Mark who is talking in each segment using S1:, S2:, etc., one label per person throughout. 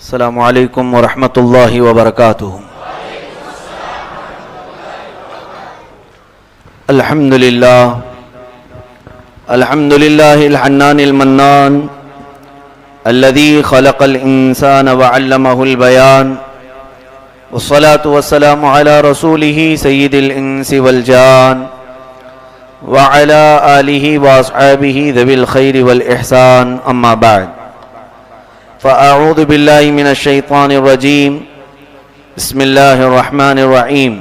S1: السلام علیکم ورحمۃ اللہ وبرکاتہ۔ الحمد للہ الحنان المنان الذي خلق الانسان وعلمه البيان، والصلاة والسلام على رسوله سید الانس والجان وعلى آلہ واصحابہ ذوی الخیر والاحسان، اما بعد فأعوذ باللہ من الشیطان الرجیم، بسم اللہ الرحمن الرحیم۔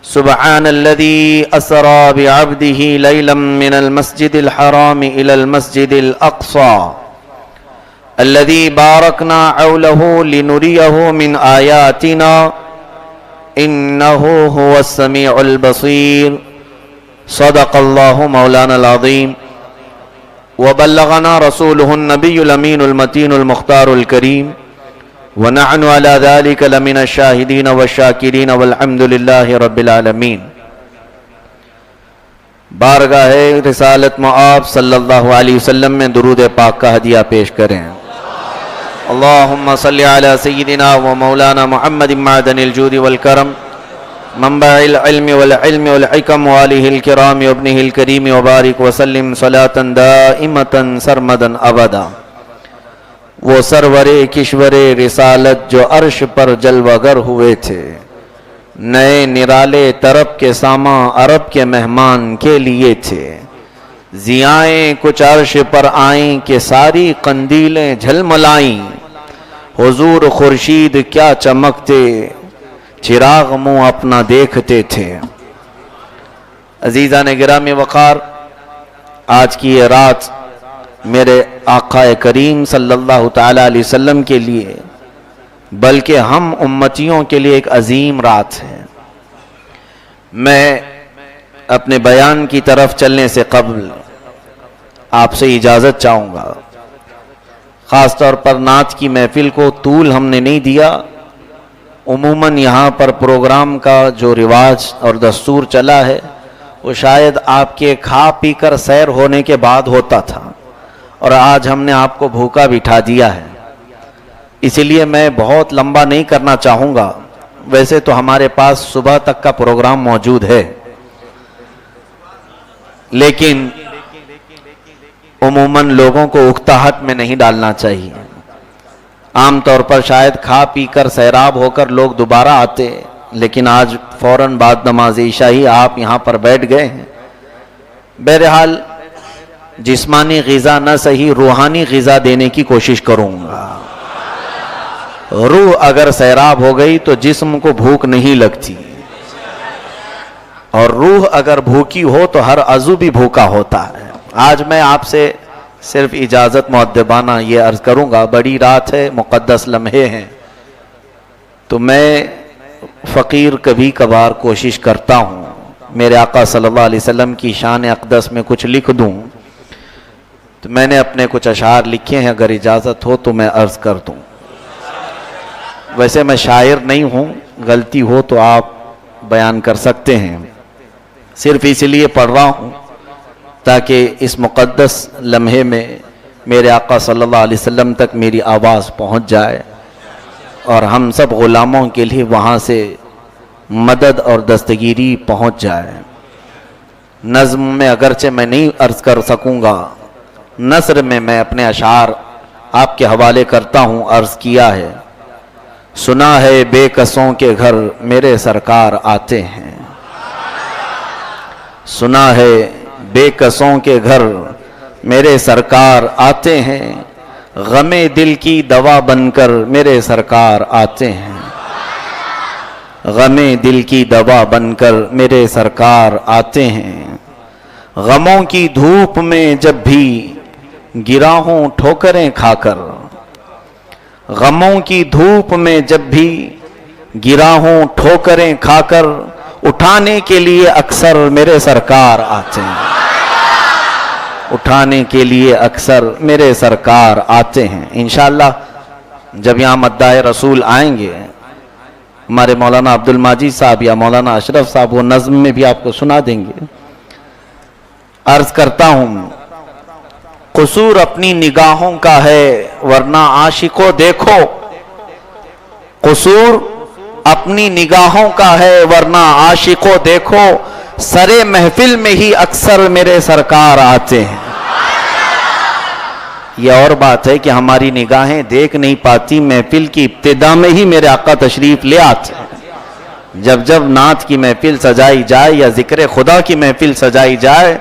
S1: سبحان الذي أسرى بعبده ليلا من المسجد الحرام إلى المسجد الأقصى الذي باركنا حوله لنريه من آياتنا إنه هو السميع البصير۔ صدق الله مولانا العظيم، وبلغنا رسوله النبي الأمين المتين المختار الكريم، ونحن على ذلك لمن الشاهدين والشاكرين والحمد لله رب العالمين۔ بارگاہ رسالت مآب صلی اللہ علیہ وسلم میں درود پاک کا ہدیہ پیش کریں۔ اللہم صلی علی سیدنا و مولانا محمد معدن الجود والکرم، منبع العلم والعلم والحکم، والہ الکرام وابنہ الکریم، وبارک وسلم صلاة دائمتا سرمدا ابدا۔ وہ سرور کشور رسالت جو عرش پر جلوہ گر ہوئے تھے، نئے نرالے طرب کے ساماں عرب کے مہمان کے لیے تھے۔ ضیائیں کچھ عرش پر آئیں کہ ساری قندیلیں جھلملائیں، حضور خورشید کیا چمکتے، چراغ منہ اپنا دیکھتے تھے۔ عزیزان گرامی وقار، آج کی یہ رات میرے آقا کریم صلی اللہ تعالیٰ علیہ وسلم کے لیے بلکہ ہم امتیوں کے لیے ایک عظیم رات ہے۔ میں اپنے بیان کی طرف چلنے سے قبل آپ سے اجازت چاہوں گا۔ خاص طور پر نعت کی محفل کو طول ہم نے نہیں دیا۔ عموماً یہاں پر پروگرام کا جو رواج اور دستور چلا ہے وہ شاید آپ کے کھا پی کر سیر ہونے کے بعد ہوتا تھا، اور آج ہم نے آپ کو بھوکا بٹھا دیا ہے، اس لیے میں بہت لمبا نہیں کرنا چاہوں گا۔ ویسے تو ہمارے پاس صبح تک کا پروگرام موجود ہے، لیکن عموماً لوگوں کو اکتاہٹ میں نہیں ڈالنا چاہیے۔ عام طور پر شاید کھا پی کر سیراب ہو کر لوگ دوبارہ آتے، لیکن آج فوراً بعد نماز عشاء ہی آپ یہاں پر بیٹھ گئے ہیں۔ بہرحال جسمانی غذا نہ صحیح، روحانی غذا دینے کی کوشش کروں گا۔ روح اگر سیراب ہو گئی تو جسم کو بھوک نہیں لگتی، اور روح اگر بھوکی ہو تو ہر عضو بھی بھوکا ہوتا ہے۔ آج میں آپ سے صرف اجازت مؤدبانہ یہ عرض کروں گا، بڑی رات ہے، مقدس لمحے ہیں، تو میں فقیر کبھی کبھار کوشش کرتا ہوں میرے آقا صلی اللہ علیہ وسلم کی شان اقدس میں کچھ لکھ دوں، تو میں نے اپنے کچھ اشعار لکھے ہیں، اگر اجازت ہو تو میں عرض کر دوں۔ ویسے میں شاعر نہیں ہوں، غلطی ہو تو آپ بیان کر سکتے ہیں، صرف اس لیے پڑھ رہا ہوں تاکہ اس مقدس لمحے میں میرے آقا صلی اللہ علیہ وسلم تک میری آواز پہنچ جائے، اور ہم سب غلاموں کے لیے وہاں سے مدد اور دستگیری پہنچ جائے۔ نظم میں اگرچہ میں نہیں عرض کر سکوں گا، نثر میں میں اپنے اشعار آپ کے حوالے کرتا ہوں۔ عرض کیا ہے، سنا ہے بے کسوں کے گھر میرے سرکار آتے ہیں، سنا ہے بے کسوں کے گھر میرے سرکار آتے ہیں، غم دل کی دوا بن کر میرے سرکار آتے ہیں، غم دل کی دوا بن کر میرے سرکار آتے ہیں۔ غموں کی دھوپ میں جب بھی گرا ہوں ٹھوکریں کھا کر، غموں کی دھوپ میں جب بھی گرا ہوں ٹھوکریں کھا کر، اٹھانے کے لیے اکثر میرے سرکار آتے ہیں، اٹھانے کے لیے اکثر میرے سرکار آتے ہیں۔ انشاءاللہ جب یہاں مداح رسول آئیں گے ہمارے مولانا عبد الماجد صاحب یا مولانا اشرف صاحب، وہ نظم میں بھی آپ کو سنا دیں گے۔ عرض کرتا ہوں، قصور اپنی نگاہوں کا ہے ورنہ عاشقوں دیکھو، قصور اپنی نگاہوں کا ہے ورنہ عاشقوں دیکھو، سرے محفل میں ہی اکثر میرے سرکار آتے ہیں۔ یہ اور بات ہے کہ ہماری نگاہیں دیکھ نہیں پاتی، محفل کی ابتدا میں ہی میرے آقا تشریف لے آتے ہیں۔ جب جب نعت کی محفل سجائی جائے یا ذکر خدا کی محفل سجائی جائے،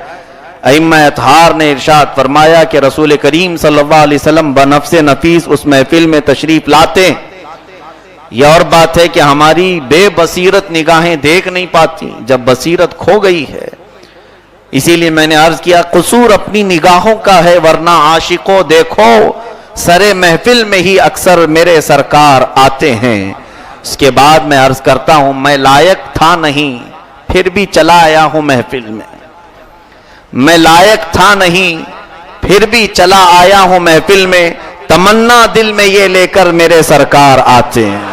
S1: ائمہ اطہار نے ارشاد فرمایا کہ رسول کریم صلی اللہ علیہ وسلم بنفس نفیس اس محفل میں تشریف لاتے ہیں۔ یہ اور بات ہے کہ ہماری بے بصیرت نگاہیں دیکھ نہیں پاتی، جب بصیرت کھو گئی ہے۔ اسی لیے میں نے عرض کیا قصور اپنی نگاہوں کا ہے ورنہ عاشقوں دیکھو، سرے محفل میں ہی اکثر میرے سرکار آتے ہیں۔ اس کے بعد میں عرض کرتا ہوں میں لائق تھا نہیں پھر بھی چلا آیا ہوں محفل میں، میں لائق تھا نہیں پھر بھی چلا آیا ہوں محفل میں، تمنا دل میں یہ لے کر میرے سرکار آتے ہیں،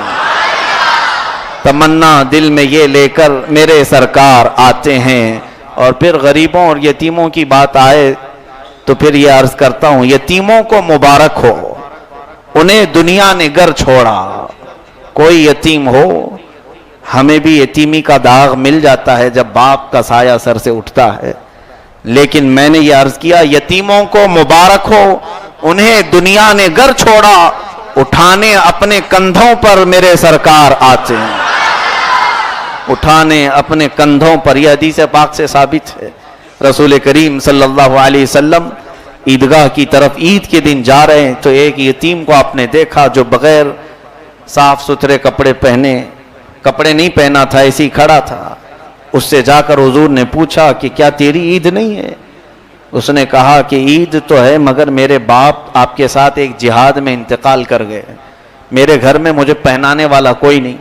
S1: تمنا دل میں یہ لے کر میرے سرکار آتے ہیں۔ اور پھر غریبوں اور یتیموں کی بات آئے تو پھر یہ عرض کرتا ہوں یتیموں کو مبارک ہو، انہیں دنیا نے گھر چھوڑا۔ کوئی یتیم ہو، ہمیں بھی یتیمی کا داغ مل جاتا ہے جب باپ کا سایہ سر سے اٹھتا ہے، لیکن میں نے یہ عرض کیا یتیموں کو مبارک ہو، انہیں دنیا نے گھر چھوڑا، اٹھانے اپنے کندھوں پر میرے سرکار آتے ہیں، اٹھانے اپنے کندھوں پر۔ یہ حدیث پاک سے ثابت ہے۔ رسول کریم صلی اللہ علیہ وسلم عیدگاہ کی طرف عید کے دن جا رہے ہیں تو ایک یتیم کو آپ نے دیکھا جو بغیر صاف ستھرے کپڑے پہنے، کپڑے نہیں پہنا تھا، ایسے ہی کھڑا تھا۔ اس سے جا کر حضور نے پوچھا کہ کیا تیری عید نہیں ہے؟ اس نے کہا کہ عید تو ہے مگر میرے باپ آپ کے ساتھ ایک جہاد میں انتقال کر گئے، میرے گھر میں مجھے پہنانے والا کوئی نہیں۔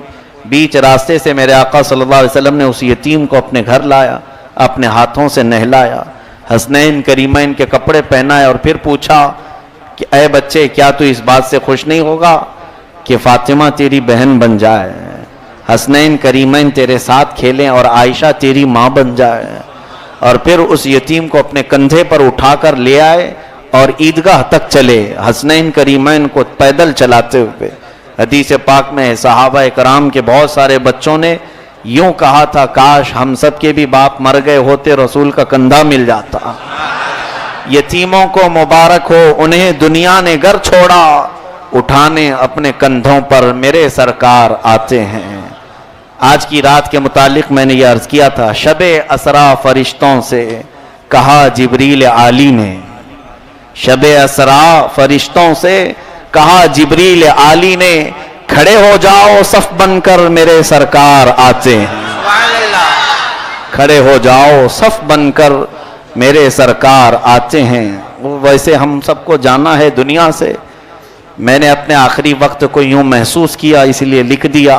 S1: بیچ راستے سے میرے آقا صلی اللہ علیہ وسلم نے اس یتیم کو اپنے گھر لایا، اپنے ہاتھوں سے نہلایا، حسنین کریمین کے کپڑے پہنائے اور پھر پوچھا کہ اے بچے کیا تو اس بات سے خوش نہیں ہوگا کہ فاطمہ تیری بہن بن جائے، حسنین کریمین تیرے ساتھ کھیلیں اور عائشہ تیری ماں بن جائے۔ اور پھر اس یتیم کو اپنے کندھے پر اٹھا کر لے آئے اور عیدگاہ تک چلے، حسنین کریمین کو پیدل چلاتے ہوئے۔ حدیث پاک میں صحابہ کرام کے بہت سارے بچوں نے یوں کہا تھا کاش ہم سب کے بھی باپ مر گئے ہوتے، رسول کا کندھا مل جاتا۔ یتیموں کو مبارک ہو، انہیں دنیا نے گھر چھوڑا، اٹھانے اپنے کندھوں پر میرے سرکار آتے ہیں۔ آج کی رات کے متعلق میں نے یہ عرض کیا تھا، شب اسرا فرشتوں سے کہا جبریل عالی نے، شب اسرا فرشتوں سے کہا جبریل عالی نے، کھڑے ہو جاؤ صف بن کر میرے سرکار آتے ہیں، کھڑے ہو جاؤ صف بن کر میرے سرکار آتے ہیں۔ ویسے ہم سب کو جانا ہے دنیا سے، میں نے اپنے آخری وقت کو یوں محسوس کیا اس لیے لکھ دیا،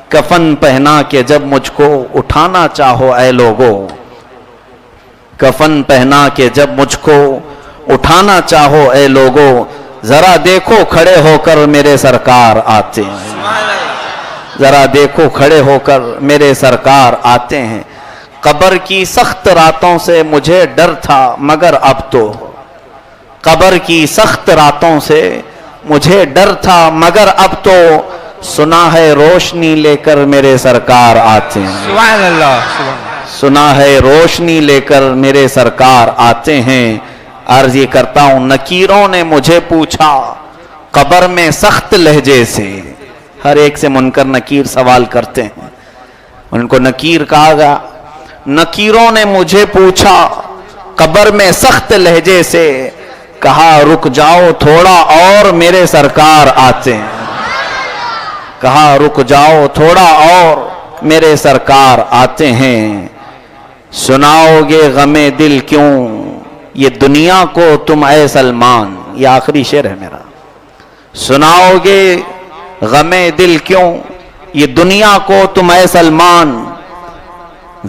S1: کفن پہنا کے جب مجھ کو اٹھانا چاہو اے لوگو، کفن پہنا کے جب مجھ کو اٹھانا چاہو اے لوگو، ذرا دیکھو کھڑے ہو کر میرے سرکار آتے ہیں، ذرا دیکھو کھڑے ہو کر میرے سرکار آتے ہیں۔ قبر کی سخت راتوں سے مجھے ڈر تھا مگر اب تو، قبر کی سخت راتوں سے مجھے ڈر تھا مگر اب تو، سنا ہے روشنی لے کر میرے سرکار آتے ہیں،
S2: سبحان اللہ،
S1: سنا ہے روشنی لے کر میرے سرکار آتے ہیں۔ عرض یہ کرتا ہوں نکیروں نے مجھے پوچھا قبر میں سخت لہجے سے، ہر ایک سے منکر نکیر سوال کرتے ہیں، ان کو نکیر کہا گیا۔ نکیروں نے مجھے پوچھا قبر میں سخت لہجے سے، کہا رک جاؤ تھوڑا اور میرے سرکار آتے ہیں، کہا رک جاؤ تھوڑا اور میرے سرکار آتے ہیں۔ سناؤ گے غم دل کیوں یہ دنیا کو تم اے سلمان، یہ آخری شعر ہے میرا، سناؤ گے غم دل کیوں یہ دنیا کو تم اے سلمان،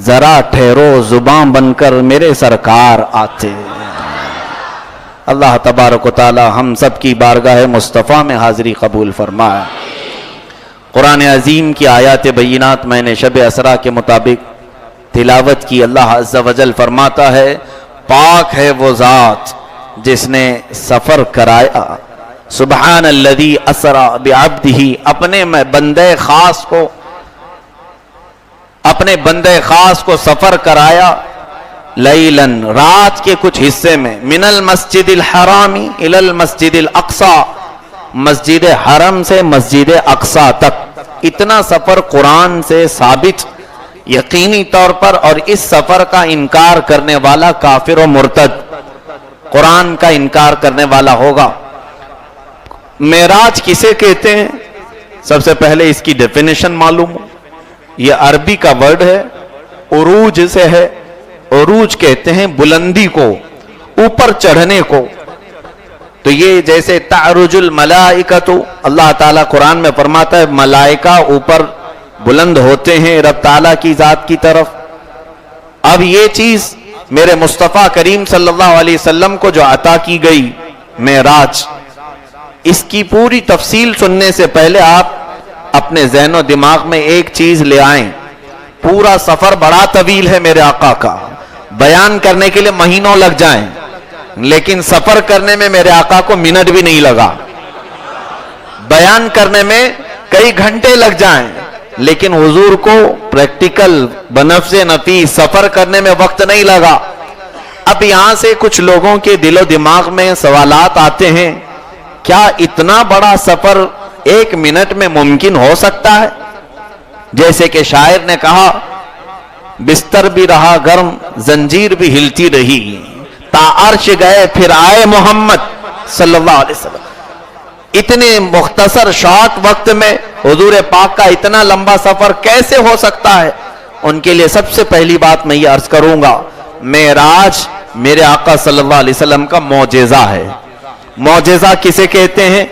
S1: ذرا ٹھہرو زباں بن کر میرے سرکار آتے ہیں۔ اللہ تبارک و تعالی ہم سب کی بارگاہ مصطفیٰ میں حاضری قبول فرمائے۔ قرآن عظیم کی آیات بینات میں نے شب اسرا کے مطابق تلاوت کی۔ اللہ عز و جل فرماتا ہے پاک ہے وہ ذات جس نے سفر کرایا. سبحان الذی اسرا بعبدہ، اپنے بندے خاص کو سفر کرایا. لیلاً، رات کے کچھ حصے میں، من المسجد الحرام الی المسجد الاقصی، مسجد حرم سے مسجد اقصی تک. اتنا سفر قرآن سے ثابت یقینی طور پر، اور اس سفر کا انکار کرنے والا کافر و مرتد، قرآن کا انکار کرنے والا ہوگا. معراج کسے کہتے ہیں؟ سب سے پہلے اس کی ڈیفینیشن معلوم ہو. یہ عربی کا ورڈ ہے، عروج سے ہے. عروج کہتے ہیں بلندی کو، اوپر چڑھنے کو. تو یہ جیسے تعرج الملائکۃ، اللہ تعالیٰ قرآن میں فرماتا ہے ملائکہ اوپر بلند ہوتے ہیں رب تعالیٰ کی ذات کی طرف. اب یہ چیز میرے مصطفیٰ کریم صلی اللہ علیہ وسلم کو جو عطا کی گئی معراج، اس کی پوری تفصیل سننے سے پہلے آپ اپنے ذہن و دماغ میں ایک چیز لے آئیں. پورا سفر بڑا طویل ہے میرے آقا کا، بیان کرنے کے لیے مہینوں لگ جائیں، لیکن سفر کرنے میں میرے آقا کو منٹ بھی نہیں لگا. بیان کرنے میں کئی گھنٹے لگ جائیں، لیکن حضور کو پریکٹیکل بنفس نفیس سفر کرنے میں وقت نہیں لگا. اب یہاں سے کچھ لوگوں کے دل و دماغ میں سوالات آتے ہیں، کیا اتنا بڑا سفر ایک منٹ میں ممکن ہو سکتا ہے؟ جیسے کہ شاعر نے کہا، بستر بھی رہا گرم، زنجیر بھی ہلتی رہی، تا عرش گئے پھر آئے محمد صلی اللہ علیہ وسلم. اتنے مختصر شارٹ وقت میں حضور پاک کا اتنا لمبا سفر کیسے ہو سکتا ہے؟ ان کے لیے سب سے پہلی بات میں یہ عرض کروں گا، معراج میرے آقا صلی اللہ علیہ وسلم کا معجزہ ہے. معجزہ کسے کہتے ہیں؟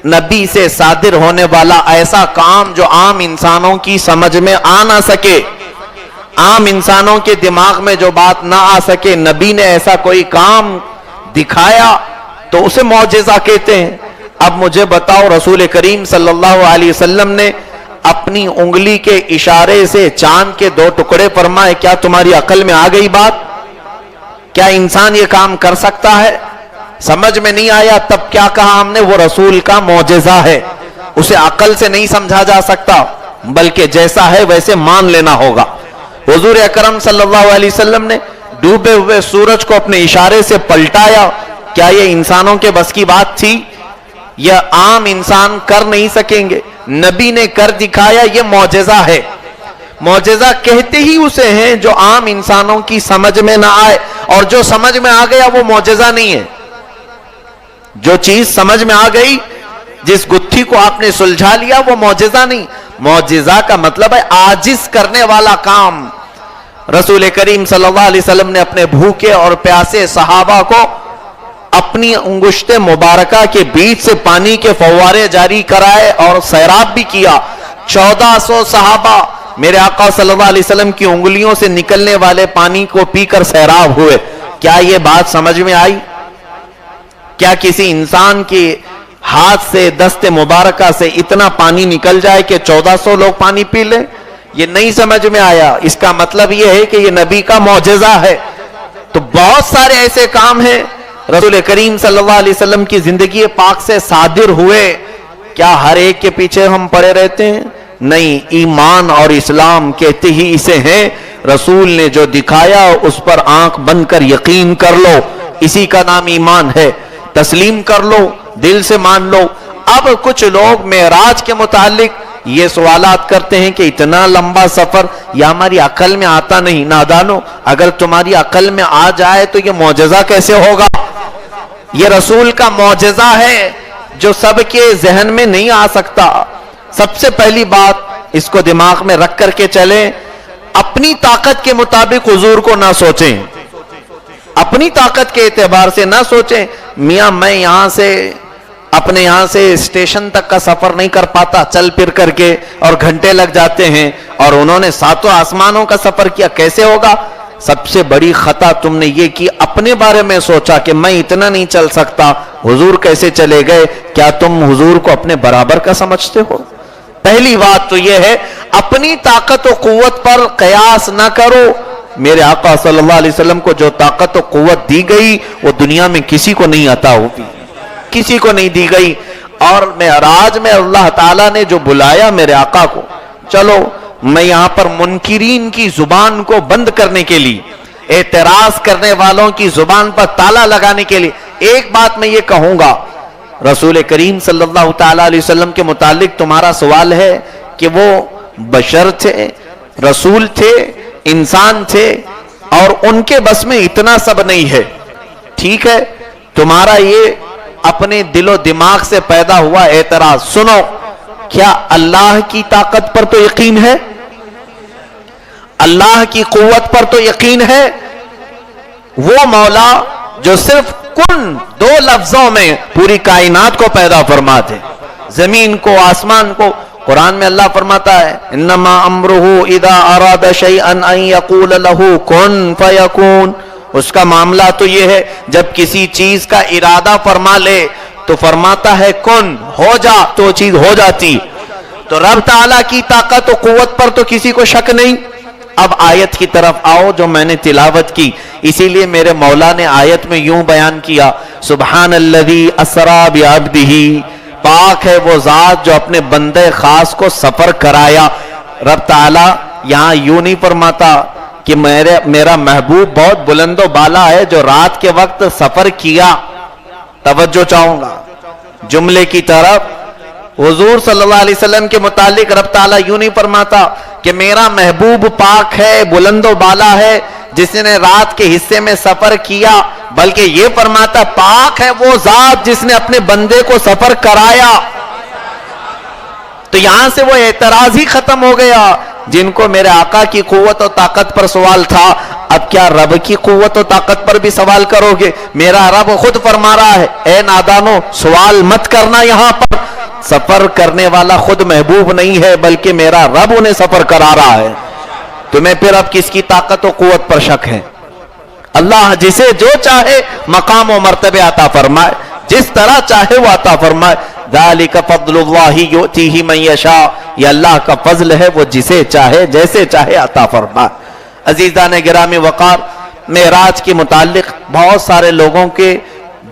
S1: نبی سے صادر ہونے والا ایسا کام جو عام انسانوں کی سمجھ میں آ نہ سکے، عام انسانوں کے دماغ میں جو بات نہ آ سکے، نبی نے ایسا کوئی کام دکھایا تو اسے معجزہ کہتے ہیں. اب مجھے بتاؤ، رسول کریم صلی اللہ علیہ وسلم نے اپنی انگلی کے اشارے سے چاند کے 2 ٹکڑے فرمائے. کیا تمہاری عقل میں آ گئی بات؟ کیا انسان یہ کام کر سکتا ہے؟ سمجھ میں نہیں آیا، تب کیا کہا ہم نے؟ وہ رسول کا معجزہ ہے، اسے عقل سے نہیں سمجھا جا سکتا، بلکہ جیسا ہے ویسے مان لینا ہوگا. حضور اکرم صلی اللہ علیہ وسلم نے ڈوبے ہوئے سورج کو اپنے اشارے سے پلٹایا. کیا یہ انسانوں کے بس کی بات تھی؟ یہ عام انسان کر نہیں سکیں گے، نبی نے کر دکھایا، یہ معجزہ ہے. معجزہ کہتے ہی اسے ہیں جو عام انسانوں کی سمجھ میں نہ آئے، اور جو سمجھ میں آ گیا وہ معجزہ نہیں ہے. جو چیز سمجھ میں آ گئی، جس گتھی کو آپ نے سلجھا لیا، وہ معجزہ نہیں. معجزہ کا مطلب ہے عاجز کرنے والا کام. رسول کریم صلی اللہ علیہ وسلم نے اپنے بھوکے اور پیاسے صحابہ کو اپنی انگشت مبارکہ کے بیچ سے پانی کے فوارے جاری کرائے اور سیراب بھی کیا. 1400 صحابہ میرے آقا صلی اللہ علیہ وسلم کی انگلیوں سے نکلنے والے پانی کو پی کر سیراب ہوئے. کیا یہ بات سمجھ میں آئی؟ کیا کسی انسان کے ہاتھ سے، دست مبارکہ سے اتنا پانی نکل جائے کہ 1400 لوگ پانی پی لیں؟ یہ نہیں سمجھ میں آیا. اس کا مطلب یہ ہے کہ یہ نبی کا معجزہ ہے. تو بہت سارے ایسے کام ہیں رسول کریم صلی اللہ علیہ وسلم کی زندگی پاک سے صادر ہوئے. کیا ہر ایک کے پیچھے ہم پڑے رہتے ہیں؟ نہیں. ایمان اور اسلام کہتے ہی اسے ہیں، رسول نے جو دکھایا اس پر آنکھ بند کر یقین کر لو، اسی کا نام ایمان ہے. تسلیم کر لو، دل سے مان لو. اب کچھ لوگ معراج کے متعلق یہ سوالات کرتے ہیں کہ اتنا لمبا سفر یہ ہماری عقل میں آتا نہیں. نادانو، اگر تمہاری عقل میں آ جائے تو یہ معجزہ کیسے ہوگا؟ یہ رسول کا معجزہ ہے جو سب کے ذہن میں نہیں آ سکتا. سب سے پہلی بات اس کو دماغ میں رکھ کر کے چلیں، اپنی طاقت کے مطابق حضور کو نہ سوچیں، اپنی طاقت کے اعتبار سے نہ سوچیں. میاں میں اپنے یہاں سے اسٹیشن تک کا سفر نہیں کر پاتا چل پھر کر کے، اور گھنٹے لگ جاتے ہیں، اور انہوں نے 7 آسمانوں کا سفر کیا، کیسے ہوگا؟ سب سے بڑی خطا تم نے یہ کی، اپنے بارے میں سوچا کہ میں اتنا نہیں چل سکتا، حضور کیسے چلے گئے؟ کیا تم حضور کو اپنے برابر کا سمجھتے ہو؟ پہلی بات تو یہ ہے، اپنی طاقت و قوت پر قیاس نہ کرو، میرے آقا صلی اللہ علیہ وسلم کو جو طاقت و قوت دی گئی وہ دنیا میں کسی کو نہیں عطا ہوتی، کسی کو نہیں دی گئی. اور معراج میں اللہ تعالیٰ نے جو بلایا میرے آقا کو، چلو میں یہاں پر منکرین کی زبان کو بند کرنے کے لیے، اعتراض کرنے والوں کی زبان پر تالا لگانے کے لیے ایک بات میں یہ کہوں گا، رسول کریم صلی اللہ تعالیٰ علیہ وسلم کے متعلق تمہارا سوال ہے کہ وہ بشر تھے، رسول تھے، انسان تھے، اور ان کے بس میں اتنا سب نہیں ہے. ٹھیک ہے، تمہارا یہ اپنے دل و دماغ سے پیدا ہوا اعتراض. سنو، کیا اللہ کی طاقت پر تو یقین ہے؟ اللہ کی قوت پر تو یقین ہے؟ وہ مولا جو صرف کن دو لفظوں میں پوری کائنات کو پیدا فرماتے، زمین کو، آسمان کو. قرآن میں اللہ فرماتا ہے انما امرہ اذا اراد شیئا ان یقول لہ کن فیکون. اس کا معاملہ تو یہ ہے جب کسی چیز کا ارادہ فرما لے تو فرماتا ہے کن، ہو جا، تو چیز ہو جاتی. تو رب تعالیٰ کی طاقت و قوت پر تو کسی کو شک نہیں. اب آیت کی طرف آؤ جو میں نے تلاوت کی. اسی لیے میرے مولا نے آیت میں یوں بیان کیا، سبحان الذی اسری بعبدہ، پاک ہے وہ ذات جو اپنے بندے خاص کو سفر کرایا. رب تعالیٰ یہاں یوں نہیں فرماتا کہ میرا محبوب بہت بلند و بالا ہے جو رات کے وقت سفر کیا. توجہ چاہوں گا جملے کی طرف. حضور صلی اللہ علیہ وسلم کے متعلق رب تعالیٰ یوں نہیں فرماتا کہ میرا محبوب پاک ہے، بلند و بالا ہے، جس نے رات کے حصے میں سفر کیا، بلکہ یہ فرماتا پاک ہے وہ ذات جس نے اپنے بندے کو سفر کرایا. تو یہاں سے وہ اعتراض ہی ختم ہو گیا جن کو میرے آقا کی قوت و طاقت پر سوال تھا. اب کیا رب کی قوت و طاقت پر بھی سوال کرو گے؟ میرا رب خود فرما رہا ہے اے نادانو سوال مت کرنا. یہاں پر سفر کرنے والا خود محبوب نہیں ہے بلکہ میرا رب انہیں سفر کرا رہا ہے. تمہیں پھر اب کس کی طاقت و قوت پر شک ہے؟ اللہ جسے جو چاہے مقام و مرتبے عطا فرمائے، جس طرح چاہے وہ عطا فرمائے. ذالک فضل اللہ یؤتیہ من یشاء، یہ اللہ کا فضل ہے، وہ جسے چاہے جیسے چاہے عطا فرمائے. عزیزان گرامی وقار، معراج کے متعلق بہت سارے لوگوں کے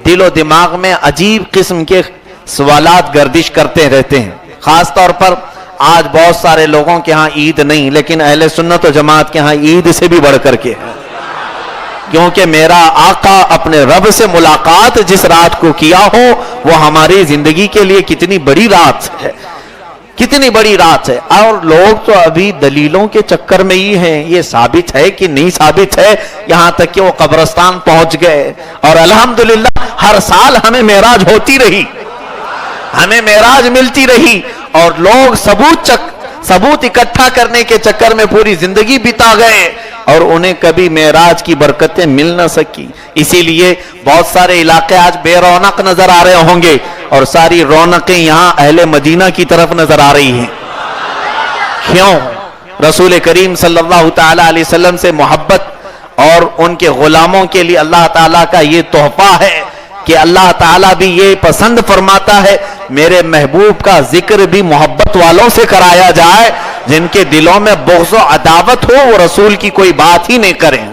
S1: دل و دماغ میں عجیب قسم کے سوالات گردش کرتے رہتے ہیں. خاص طور پر آج بہت سارے لوگوں کے ہاں عید نہیں، لیکن اہل سنت و جماعت کے ہاں عید سے بھی بڑھ کر کے ہے، کیونکہ میرا آقا اپنے رب سے ملاقات جس رات کو کیا ہو وہ ہماری زندگی کے لیے کتنی بڑی رات ہے، کتنی بڑی رات ہے. اور لوگ تو ابھی دلیلوں کے چکر میں ہی ہیں، یہ ثابت ہے کہ نہیں ثابت ہے، یہاں تک کہ وہ قبرستان پہنچ گئے. اور الحمدللہ ہر سال ہمیں معراج ہوتی رہی، ہمیں معراج ملتی رہی، اور لوگ ثبوت اکٹھا کرنے کے چکر میں پوری زندگی بتا گئے اور انہیں کبھی معراج کی برکتیں مل نہ سکی. اسی لیے بہت سارے علاقے آج بے رونق نظر آ رہے ہوں گے اور ساری رونقیں یہاں اہل مدینہ کی طرف نظر آ رہی ہیں. کیوں؟ رسول کریم صلی اللہ تعالی علیہ وسلم سے محبت اور ان کے غلاموں کے لیے اللہ تعالیٰ کا یہ تحفہ ہے کہ اللہ تعالیٰ بھی یہ پسند فرماتا ہے میرے محبوب کا ذکر بھی محبت والوں سے کرایا جائے، جن کے دلوں میں بغض و عداوت ہو وہ رسول کی کوئی بات ہی نہیں کریں.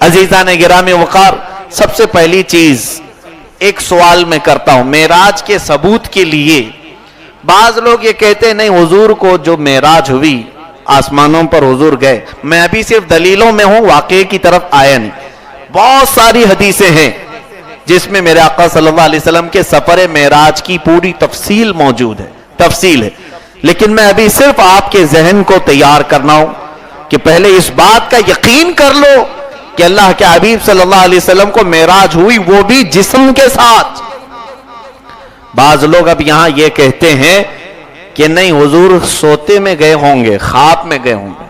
S1: عزیزان گرامی وقار، سب سے پہلی چیز ایک سوال میں کرتا ہوں معراج کے ثبوت کے لیے. بعض لوگ یہ کہتے ہیں نہیں حضور کو جو معراج ہوئی آسمانوں پر حضور گئے. میں ابھی صرف دلیلوں میں ہوں، واقعے کی طرف آیا نہیں. بہت ساری حدیثیں ہیں جس میں میرے آقا صلی اللہ علیہ وسلم کے سفر معراج کی پوری تفصیل موجود ہے، تفصیل ہے. لیکن میں ابھی صرف آپ کے ذہن کو تیار کرنا ہوں کہ پہلے اس بات کا یقین کر لو کہ اللہ کے حبیب صلی اللہ علیہ وسلم کو معراج ہوئی، وہ بھی جسم کے ساتھ. بعض لوگ اب یہاں یہ کہتے ہیں کہ نہیں حضور سوتے میں گئے ہوں گے، خواب میں گئے ہوں گے.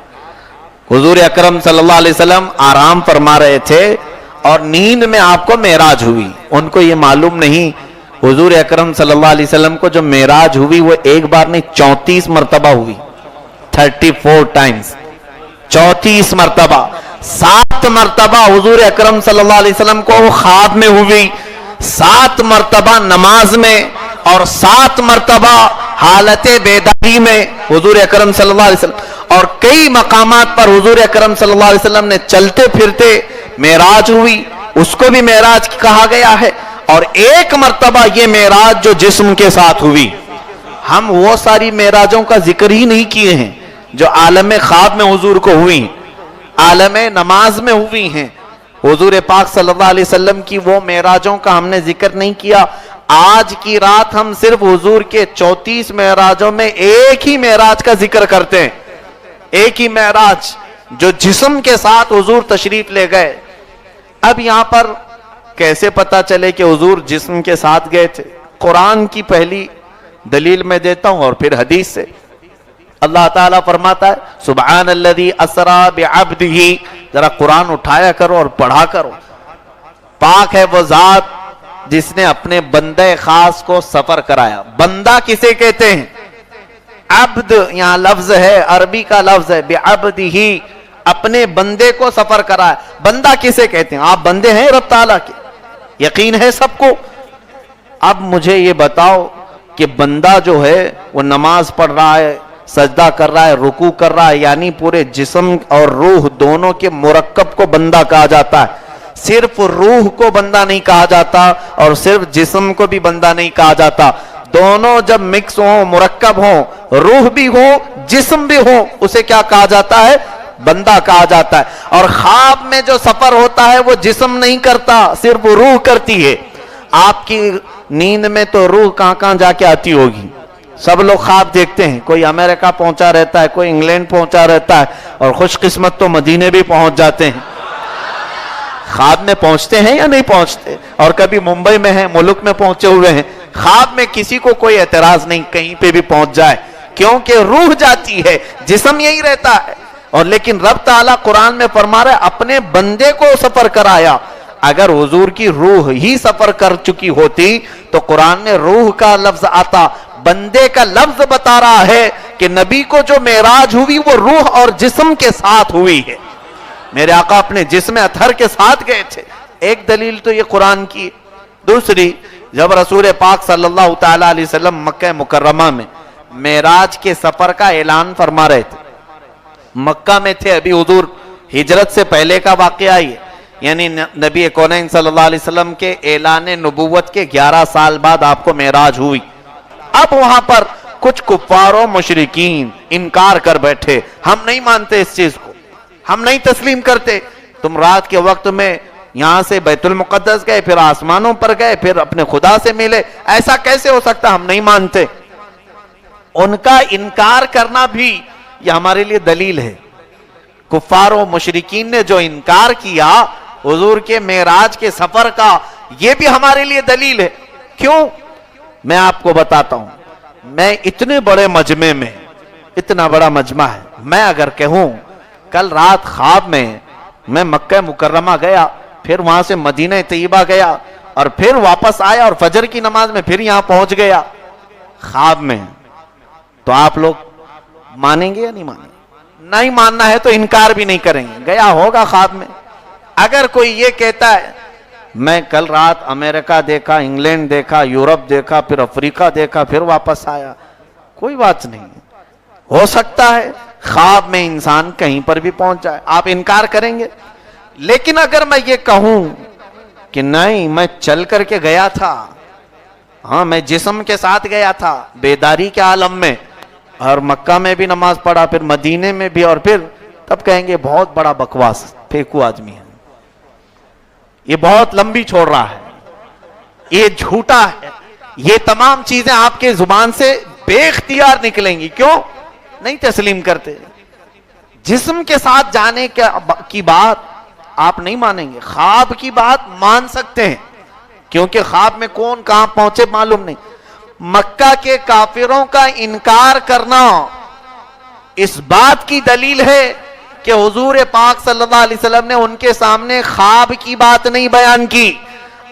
S1: حضور اکرم صلی اللہ علیہ وسلم آرام فرما رہے تھے اور نیند میں آپ کو معراج ہوئی. ان کو یہ معلوم نہیں حضور اکرم صلی اللہ علیہ وسلم کو جو معراج ہوئی وہ ایک بار نہیں 34 مرتبہ ہوئی، 34 ٹائمز، 34 مرتبہ. 7 مرتبہ حضور اکرم صلی اللہ علیہ وسلم کو خواب میں ہوئی، 7 مرتبہ نماز میں، اور 7 مرتبہ حالت بیداری میں حضور اکرم صلی اللہ علیہ وسلم. اور کئی مقامات پر حضور اکرم صلی اللہ علیہ وسلم نے چلتے پھرتے معراج ہوئی، اس کو بھی معراج کہا گیا ہے۔ اور ایک مرتبہ یہ معراج جو جسم کے ساتھ ہوئی، ہم وہ ساری معراجوں کا ذکر ہی نہیں کیے ہیں جو عالم خواب میں حضور کو ہوئی، عالم نماز میں ہوئی ہیں۔ حضور پاک صلی اللہ علیہ وسلم کی وہ معراجوں کا ہم نے ذکر نہیں کیا۔ آج کی رات ہم صرف حضور کے 34 معراجوں میں ایک ہی معراج کا ذکر کرتے ہیں، ایک ہی معراج جو جسم کے ساتھ حضور تشریف لے گئے۔ اب یہاں پر کیسے پتا چلے کہ حضور جسم کے ساتھ گئے تھے؟ قرآن کی پہلی دلیل میں دیتا ہوں اور پھر حدیث سے۔ اللہ تعالیٰ فرماتا ہے سبحان الذی اسری بعبدہ، ذرا قرآن اٹھایا کرو اور پڑھا کرو۔ پاک ہے وہ ذات جس نے اپنے بندے خاص کو سفر کرایا۔ بندہ کسے کہتے ہیں؟ عبد یہاں لفظ ہے، عربی کا لفظ ہے، بعبدہ، اپنے بندے کو سفر کرایا۔ بندہ کسے کہتے ہیں؟ آپ بندے ہیں رب تعالیٰ کے، یقین ہے سب کو۔ اب مجھے یہ بتاؤ کہ بندہ جو ہے وہ نماز پڑھ رہا ہے، سجدہ کر رہا ہے، رکوع کر رہا ہے، یعنی پورے جسم اور روح دونوں کے مرکب کو بندہ کہا جاتا ہے۔ صرف روح کو بندہ نہیں کہا جاتا اور صرف جسم کو بھی بندہ نہیں کہا جاتا۔ دونوں جب مکس ہوں، مرکب ہوں، روح بھی ہو جسم بھی ہو، اسے کیا کہا جاتا ہے؟ بندہ کہا جاتا ہے۔ اور خواب میں جو سفر ہوتا ہے وہ جسم نہیں کرتا، صرف روح کرتی ہے۔ آپ کی نیند میں تو روح کہاں کہاں جا کے آتی ہوگی؟ سب لوگ خواب دیکھتے ہیں، کوئی امریکہ پہنچا رہتا ہے، کوئی انگلینڈ پہنچا رہتا ہے، اور خوش قسمت تو مدینے بھی پہنچ جاتے ہیں۔ خواب میں پہنچتے ہیں یا نہیں پہنچتے؟ اور کبھی ممبئی میں ہیں، ملک میں پہنچے ہوئے ہیں۔ خواب میں کسی کو کوئی اعتراض نہیں، کہیں پہ بھی پہنچ جائے، کیونکہ روح جاتی ہے، جسم یہی رہتا ہے۔ اور لیکن رب تعالیٰ قرآن میں فرما رہا ہے اپنے بندے کو سفر کرایا۔ اگر حضور کی روح ہی سفر کر چکی ہوتی تو قرآن میں روح کا لفظ آتا۔ بندے کا لفظ بتا رہا ہے کہ نبی کو جو معراج ہوئی وہ روح اور جسم کے ساتھ ہوئی ہے۔ میرے آقا اپنے جسم اطہر کے ساتھ گئے تھے۔ ایک دلیل تو یہ قرآن کی۔ دوسری، جب رسول پاک صلی اللہ تعالی علیہ وسلم مکہ مکرمہ میں معراج کے سفر کا اعلان فرما رہے تھے، مکہ میں تھے، ابھی حضور ہجرت سے پہلے کا واقعہ ہے، یعنی نبی کونین صلی اللہ علیہ وسلم کے اعلان نبوت کے 11 سال بعد آپ کو معراج ہوئی۔ اب وہاں پر کچھ کفار و مشرکین انکار کر بیٹھے، ہم نہیں مانتے اس چیز کو، ہم نہیں تسلیم کرتے۔ تم رات کے وقت میں یہاں سے بیت المقدس گئے، پھر آسمانوں پر گئے، پھر اپنے خدا سے ملے، ایسا کیسے ہو سکتا؟ ہم نہیں مانتے۔ ان کا انکار کرنا بھی یہ ہمارے لیے دلیل ہے۔ کفار و مشرکین نے جو انکار کیا حضور کے معراج کے سفر کا، یہ بھی ہمارے لیے دلیل ہے۔ کیوں؟ میں آپ کو بتاتا ہوں۔ میں اتنے بڑے مجمع میں، اتنا بڑا مجمع ہے، میں اگر کہوں کل رات خواب میں مکہ مکرمہ گیا، پھر وہاں سے مدینہ طیبہ گیا، اور پھر واپس آیا اور فجر کی نماز میں پھر یہاں پہنچ گیا خواب میں، تو آپ لوگ مانیں گے یا نہیں مانیں گے؟ نہیں ماننا ہے تو انکار بھی نہیں کریں گے، گیا ہوگا خواب میں۔ اگر کوئی یہ کہتا ہے میں کل رات امریکہ دیکھا، انگلینڈ دیکھا، یورپ دیکھا، پھر افریقہ دیکھا، پھر واپس آیا، کوئی بات نہیں، ہو سکتا ہے خواب میں انسان کہیں پر بھی پہنچ جائے، آپ انکار کریں گے۔ لیکن اگر میں یہ کہوں کہ نہیں میں چل کر کے گیا تھا، ہاں میں جسم کے ساتھ گیا تھا بیداری کے عالم میں، اور مکہ میں بھی نماز پڑھا، پھر مدینے میں بھی، اور پھر تب کہیں گے بہت بڑا بکواس پھینکو آدمی ہے، یہ بہت لمبی چھوڑ رہا ہے، یہ جھوٹا ہے۔ یہ تمام چیزیں آپ کے زبان سے بے اختیار نکلیں گی، کیوں؟ نہیں تسلیم کرتے۔ جسم کے ساتھ جانے کی بات آپ نہیں مانیں گے، خواب کی بات مان سکتے ہیں، کیونکہ خواب میں کون کہاں پہنچے معلوم نہیں۔ مکہ کے کافروں کا انکار کرنا اس بات کی دلیل ہے کہ حضور پاک صلی اللہ علیہ وسلم نے ان کے سامنے خواب کی بات نہیں بیان کی۔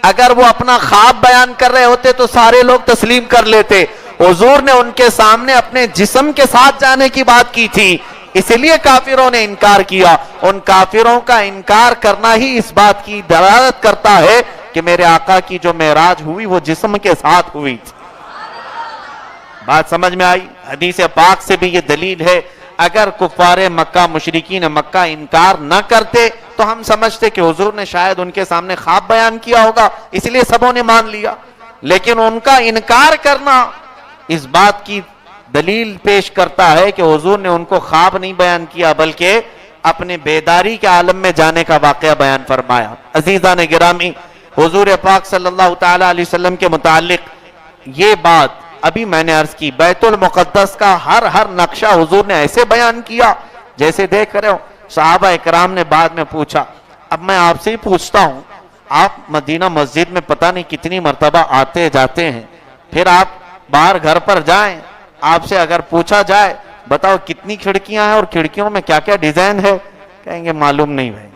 S1: اگر وہ اپنا خواب بیان کر رہے ہوتے تو سارے لوگ تسلیم کر لیتے۔ حضور نے ان کے سامنے اپنے جسم کے ساتھ جانے کی بات کی تھی، اس لیے کافروں نے انکار کیا۔ ان کافروں کا انکار کرنا ہی اس بات کی دلالت کرتا ہے کہ میرے آقا کی جو معراج ہوئی وہ جسم کے ساتھ ہوئی تھی۔ بات سمجھ میں آئی؟ حدیث پاک سے بھی یہ دلیل ہے۔ اگر کفار مکہ مشرکین مکہ انکار نہ کرتے تو ہم سمجھتے کہ حضور نے شاید ان کے سامنے خواب بیان کیا ہوگا، اس لیے سبوں نے مان لیا. لیکن ان کا انکار کرنا اس بات کی دلیل پیش کرتا ہے کہ حضور نے ان کو خواب نہیں بیان کیا بلکہ اپنے بیداری کے عالم میں جانے کا واقعہ بیان فرمایا. عزیزان گرامی، حضور پاک صلی اللہ تعالی علیہ وسلم کے متعلق یہ بات ابھی میں نے عرض کی، بیت المقدس کا ہر نقشہ حضور نے ایسے بیان کیا جیسے دیکھ رہے ہو. صحابہ اکرام نے بعد میں پوچھا، اب میں آپ سے ہی پوچھتا ہوں، آپ مدینہ مسجد میں پتہ نہیں کتنی مرتبہ آتے جاتے ہیں، پھر آپ باہر گھر پر جائیں، آپ سے اگر پوچھا جائے بتاؤ کتنی کھڑکیاں ہیں اور کھڑکیوں میں کیا کیا ڈیزائن ہے، کہیں گے معلوم نہیں بھائی،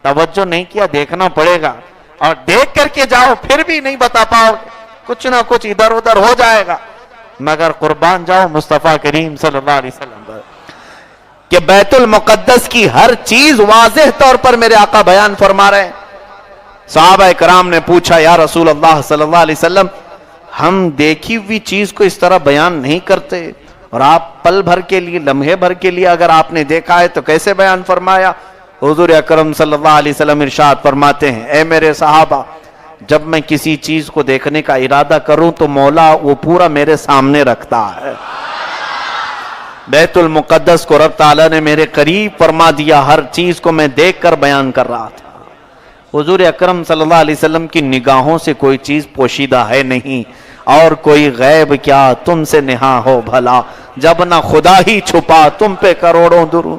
S1: توجہ نہیں کیا، دیکھنا پڑے گا، اور دیکھ کر کے جاؤ پھر بھی نہیں بتا پاؤ، کچھ نہ کچھ ادھر ادھر ہو جائے گا. مگر قربان جاؤ مصطفیٰ کریم صلی اللہ علیہ وسلم پر کہ بیت المقدس کی ہر چیز واضح طور پر میرے آقا بیان فرما رہے ہیں. صحابہ اکرام نے پوچھا، یا رسول اللہ صلی اللہ علیہ وسلم، ہم دیکھی ہوئی چیز کو اس طرح بیان نہیں کرتے، اور آپ پل بھر کے لیے، لمحے بھر کے لیے اگر آپ نے دیکھا ہے تو کیسے بیان فرمایا؟ حضور اکرم صلی اللہ علیہ وسلم ارشاد فرماتے ہیں، اے میرے صحابہ، جب میں کسی چیز کو دیکھنے کا ارادہ کروں تو مولا وہ پورا میرے سامنے رکھتا ہے. بیت المقدس کو رب تعالیٰ نے میرے قریب فرما دیا، ہر چیز کو میں دیکھ کر بیان کر رہا تھا. حضور اکرم صلی اللہ علیہ وسلم کی نگاہوں سے کوئی چیز پوشیدہ ہے نہیں، اور کوئی غیب کیا تم سے نہا ہو بھلا، جب نہ خدا ہی چھپا تم پہ کروڑوں درود.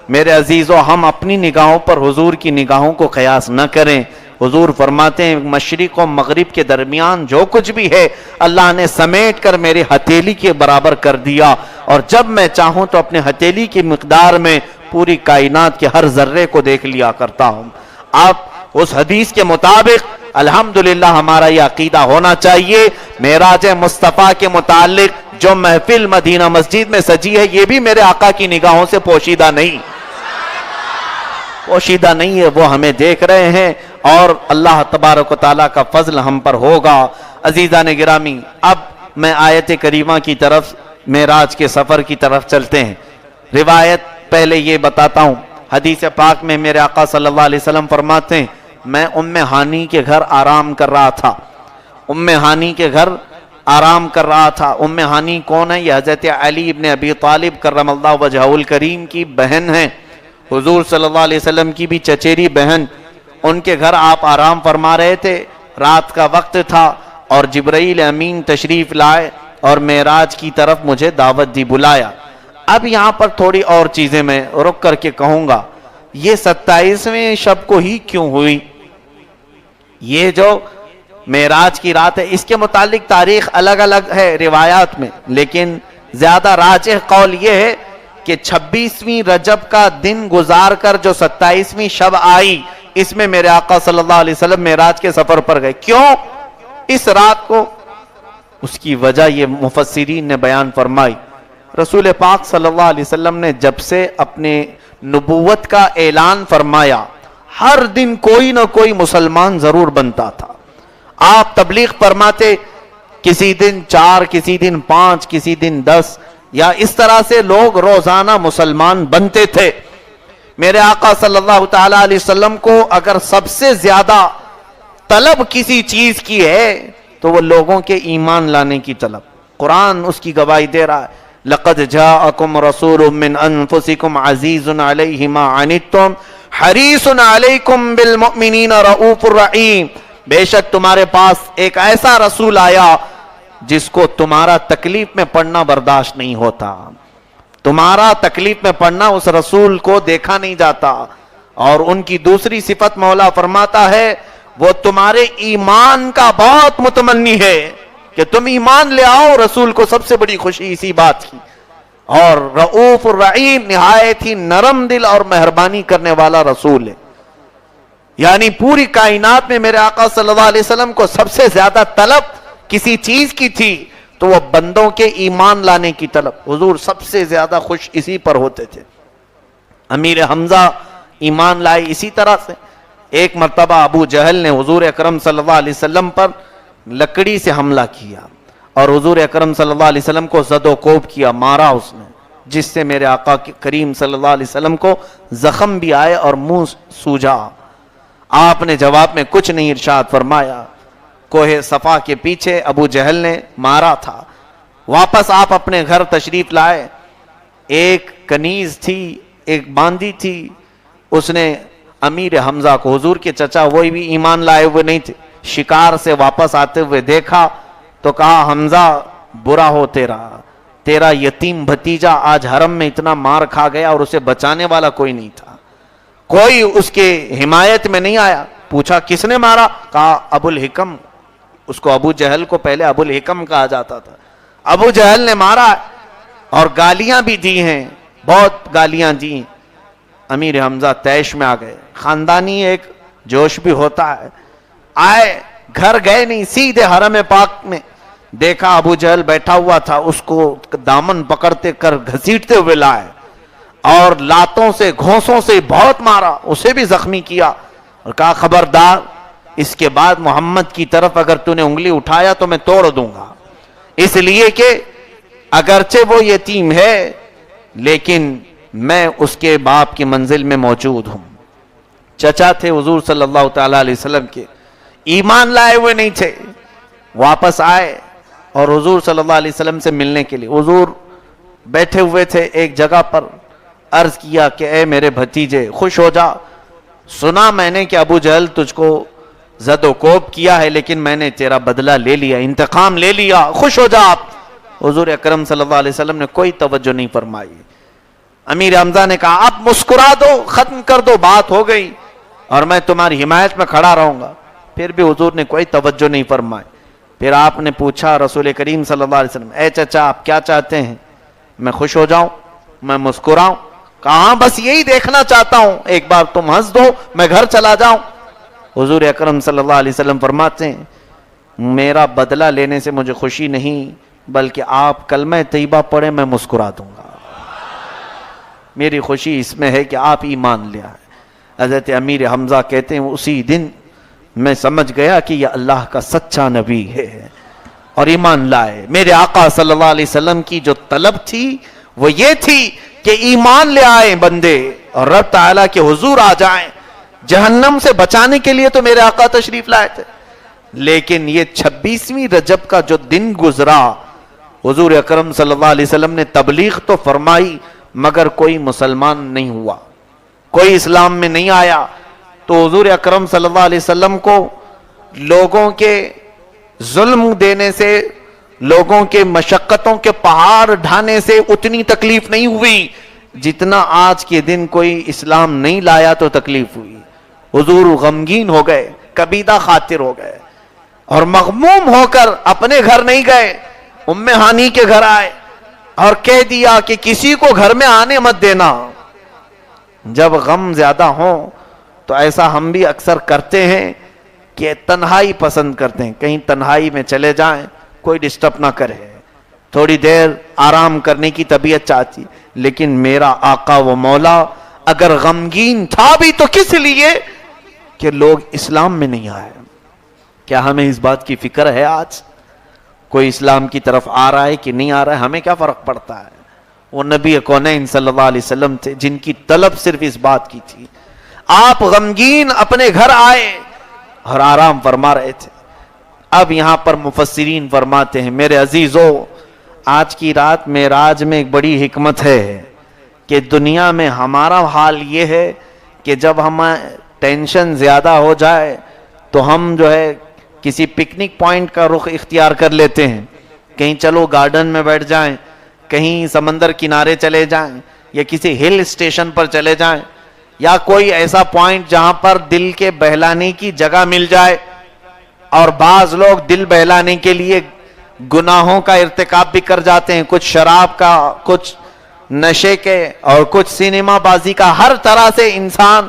S1: میرے عزیزو، ہم اپنی نگاہوں پر حضور کی نگاہوں کو قیاس نہ کریں. حضور فرماتے ہیں، مشرق و مغرب کے درمیان جو کچھ بھی ہے اللہ نے سمیٹ کر میری ہتھیلی کے برابر کر دیا، اور جب میں چاہوں تو اپنے ہتھیلی کی مقدار میں پوری کائنات کے ہر ذرے کو دیکھ لیا کرتا ہوں. آپ اس حدیث کے مطابق الحمدللہ ہمارا یہ عقیدہ ہونا چاہیے. معراج مصطفیٰ کے متعلق جو محفل مدینہ مسجد میں سجی ہے یہ بھی میرے آقا کی نگاہوں سے پوشیدہ نہیں ہے، وہ ہمیں دیکھ رہے ہیں، اور اللہ تبارک و تعالیٰ کا فضل ہم پر ہوگا. عزیزان گرامی، اب میں آیت کریمہ کی طرف، معراج کے سفر کی طرف چلتے ہیں. روایت پہلے یہ بتاتا ہوں، حدیث پاک میں میرے آقا صلی اللہ علیہ وسلم فرماتے ہیں، میں ام ہانی کے گھر آرام کر رہا تھا. ام ہانی کے گھر آرام کر رہا تھا. ام ہانی کون ہے؟ یہ حضرت علی ابن ابی طالب کرم اللہ وجہہ الکریم کی بہن ہیں، حضور صلی اللہ علیہ وسلم کی بھی چچیری بہن. ان کے گھر آپ آرام فرما رہے تھے، رات کا وقت تھا، اور جبرائیل امین تشریف لائے اور معراج کی طرف مجھے دعوت دی، بلایا. اب یہاں پر تھوڑی اور چیزیں میں رک کر کے کہوں گا. یہ 27ویں شب کو ہی کیوں ہوئی؟ یہ جو معراج کی رات ہے اس کے متعلق تاریخ الگ الگ ہے روایات میں، لیکن زیادہ راجح قول یہ ہے کہ 26ویں رجب کا دن گزار کر جو 27ویں شب آئی، اس میں میرے آقا صلی اللہ علیہ وسلم معراج کے سفر پر گئے. کیوں اس رات کو؟ اس کی وجہ یہ مفسرین نے بیان فرمائی. رسول پاک صلی اللہ علیہ وسلم نے جب سے اپنے نبوت کا اعلان فرمایا، ہر دن کوئی نہ کوئی مسلمان ضرور بنتا تھا. آپ تبلیغ فرماتے، کسی دن 4، کسی دن 5، کسی دن 10، یا اس طرح سے لوگ روزانہ مسلمان بنتے تھے. میرے آقا صلی اللہ تعالی علیہ وسلم کو اگر سب سے زیادہ طلب کسی چیز کی ہے تو وہ لوگوں کے ایمان لانے کی طلب. قرآن اس کی گواہی دے رہا ہے، لَقَدْ جَاءَكُمْ رَسُولٌ مِّنْ أَنفُسِكُمْ عَزِيزٌ عَلَيْهِ مَا عَنِتُّمْ حَرِيصٌ عَلَيْكُمْ بِالْمُؤْمِنِينَ رَءُوفٌ رَحِيمٌ. بے شک تمہارے پاس ایک ایسا رسول آیا جس کو تمہارا تکلیف میں پڑنا برداشت نہیں ہوتا. تمہارا تکلیف میں پڑنا اس رسول کو دیکھا نہیں جاتا. اور ان کی دوسری صفت مولا فرماتا ہے، وہ تمہارے ایمان کا بہت متمنی ہے کہ تم ایمان لے آؤ. رسول کو سب سے بڑی خوشی اسی بات کی. اور رؤوف الرحیم، نہایت ہی نرم دل اور مہربانی کرنے والا رسول ہے. یعنی پوری کائنات میں میرے آقا صلی اللہ علیہ وسلم کو سب سے زیادہ طلب کسی چیز کی تھی تو وہ بندوں کے ایمان لانے کی طلب. حضور سب سے زیادہ خوش اسی پر ہوتے تھے. امیر حمزہ ایمان لائے اسی طرح سے. ایک مرتبہ ابو جہل نے حضور اکرم صلی اللہ علیہ وسلم پر لکڑی سے حملہ کیا اور حضور اکرم صلی اللہ علیہ وسلم کو زد و کوب کیا، مارا اس نے. جس سے میرے آقا کریم صلی اللہ علیہ وسلم کو زخم بھی آئے اور منہ سوجا. آپ نے جواب میں کچھ نہیں ارشاد فرمایا. کوہ صفا کے پیچھے ابو جہل نے مارا تھا. واپس آپ اپنے گھر تشریف لائے. ایک کنیز تھی، ایک باندی تھی، اس نے امیر حمزہ کو، حضور کے چچا وہی بھی ایمان لائے ہوئے نہیں تھے، شکار سے واپس آتے ہوئے دیکھا تو کہا حمزہ برا ہو تیرا یتیم بھتیجا آج حرم میں اتنا مار کھا گیا اور اسے بچانے والا کوئی نہیں تھا، کوئی اس کے حمایت میں نہیں آیا. پوچھا کس نے مارا؟ کہا ابو الحکم. اس کو ابو جہل کو پہلے ابو الحکم کہا جاتا تھا. ابو جہل نے مارا اور گالیاں بھی دی ہیں، بہت گالیاں دی. امیر حمزہ طیش میں آ گئے. خاندانی ایک جوش بھی ہوتا ہے. آئے، گھر گئے نہیں، سیدھے حرم پاک میں دیکھا ابو جہل بیٹھا ہوا تھا. اس کو دامن پکڑتے کر گھسیٹتے ہوئے لائے اور لاتوں سے گھونسوں سے بہت مارا، اسے بھی زخمی کیا اور کہا خبردار، اس کے بعد محمد کی طرف اگر تو نے انگلی اٹھایا تو میں توڑ دوں گا. اس لیے کہ اگرچہ وہ یتیم ہے لیکن میں اس کے باپ کی منزل میں موجود ہوں. چچا تھے حضور صلی اللہ تعالی علیہ وسلم کے، ایمان لائے ہوئے نہیں تھے. واپس آئے اور حضور صلی اللہ علیہ وسلم سے ملنے کے لیے. حضور بیٹھے ہوئے تھے ایک جگہ پر. عرض کیا کہ اے میرے بھتیجے خوش ہو جا، سنا میں نے کہ ابو جہل تجھ کو زد و کوب کیا ہے لیکن میں نے تیرا بدلہ لے لیا، انتقام لے لیا، خوش ہو جا. حضور اکرم صلی اللہ علیہ وسلم نے کوئی توجہ نہیں فرمائی. امیر حمزہ نے کہا اب مسکرا دو، ختم کر دو، بات ہو گئی اور میں تمہاری حمایت میں کھڑا رہوں گا. پھر بھی حضور نے کوئی توجہ نہیں فرمائی. پھر آپ نے پوچھا رسول کریم صلی اللہ علیہ وسلم، اے چچا آپ کیا چاہتے ہیں؟ میں خوش ہو جاؤں، میں مسکراؤں؟ کہاں بس یہی دیکھنا چاہتا ہوں، ایک بار تم ہنس دو میں گھر چلا جاؤں. حضور اکرم صلی اللہ علیہ وسلم فرماتے ہیں میرا بدلہ لینے سے مجھے خوشی نہیں بلکہ آپ کلمہ طیبہ پڑھیں میں مسکرا دوں گا. میری خوشی اس میں ہے کہ آپ ایمان لے آئے. حضرت امیر حمزہ کہتے ہیں اسی دن میں سمجھ گیا کہ یہ اللہ کا سچا نبی ہے اور ایمان لائے. میرے آقا صلی اللہ علیہ وسلم کی جو طلب تھی وہ یہ تھی کہ ایمان لے آئیں بندے اور رب تعالیٰ کے حضور آ جائیں. جہنم سے بچانے کے لیے تو میرے آقا تشریف لائے تھے. لیکن یہ 26ویں رجب کا جو دن گزرا، حضور اکرم صلی اللہ علیہ وسلم نے تبلیغ تو فرمائی مگر کوئی مسلمان نہیں ہوا، کوئی اسلام میں نہیں آیا. تو حضور اکرم صلی اللہ علیہ وسلم کو لوگوں کے ظلم دینے سے، لوگوں کے مشقتوں کے پہاڑ ڈھانے سے اتنی تکلیف نہیں ہوئی جتنا آج کے دن کوئی اسلام نہیں لایا تو تکلیف ہوئی. حضور غمگین ہو گئے، کبیدہ خاطر ہو گئے اور مغموم ہو کر اپنے گھر نہیں گئے، ام ہانی کے گھر آئے اور کہہ دیا کہ کسی کو گھر میں آنے مت دینا. جب غم زیادہ ہوں تو ایسا ہم بھی اکثر کرتے ہیں کہ تنہائی پسند کرتے ہیں، کہیں تنہائی میں چلے جائیں، کوئی ڈسٹرب نہ کرے، تھوڑی دیر آرام کرنے کی طبیعت چاہتی. لیکن میرا آقا و مولا اگر غمگین تھا بھی تو کس لیے کہ لوگ اسلام میں نہیں آئے. کیا ہمیں اس بات کی فکر ہے آج کوئی اسلام کی طرف آ رہا ہے کہ نہیں آ رہا ہے؟ ہمیں کیا فرق پڑتا ہے؟ وہ نبی کونین صلی اللہ علیہ وسلم تھے جن کی طلب صرف اس بات کی تھی. آپ غمگین اپنے گھر آئے اور آرام فرما رہے تھے. اب یہاں پر مفسرین فرماتے ہیں میرے عزیزو، آج کی رات معراج میں ایک بڑی حکمت ہے کہ دنیا میں ہمارا حال یہ ہے کہ جب ہمیں ٹینشن زیادہ ہو جائے تو ہم جو ہے کسی پکنک پوائنٹ کا رخ اختیار کر لیتے ہیں. کہیں چلو گارڈن میں بیٹھ جائیں، کہیں سمندر کنارے چلے جائیں یا کسی ہل اسٹیشن پر چلے جائیں یا کوئی ایسا پوائنٹ جہاں پر دل کے بہلانے کی جگہ مل جائے. اور بعض لوگ دل بہلانے کے لیے گناہوں کا ارتکاب بھی کر جاتے ہیں، کچھ شراب کا، کچھ نشے کے اور کچھ سینما بازی کا. ہر طرح سے انسان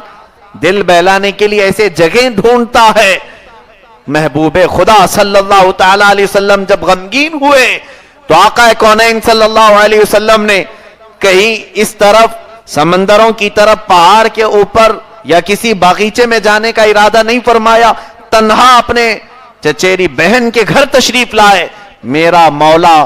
S1: دل بہلانے کے لیے ایسے جگہیں ڈھونڈتا ہے. محبوب خدا صلی اللہ تعالی علیہ وسلم جب غمگین ہوئے تو آقا کونین صلی اللہ علیہ وسلم نے کہیں اس طرف سمندروں کی طرف پہاڑ کے اوپر یا کسی باغیچے میں جانے کا ارادہ نہیں فرمایا، تنہا اپنے چچیری بہن کے گھر تشریف لائے. میرا مولا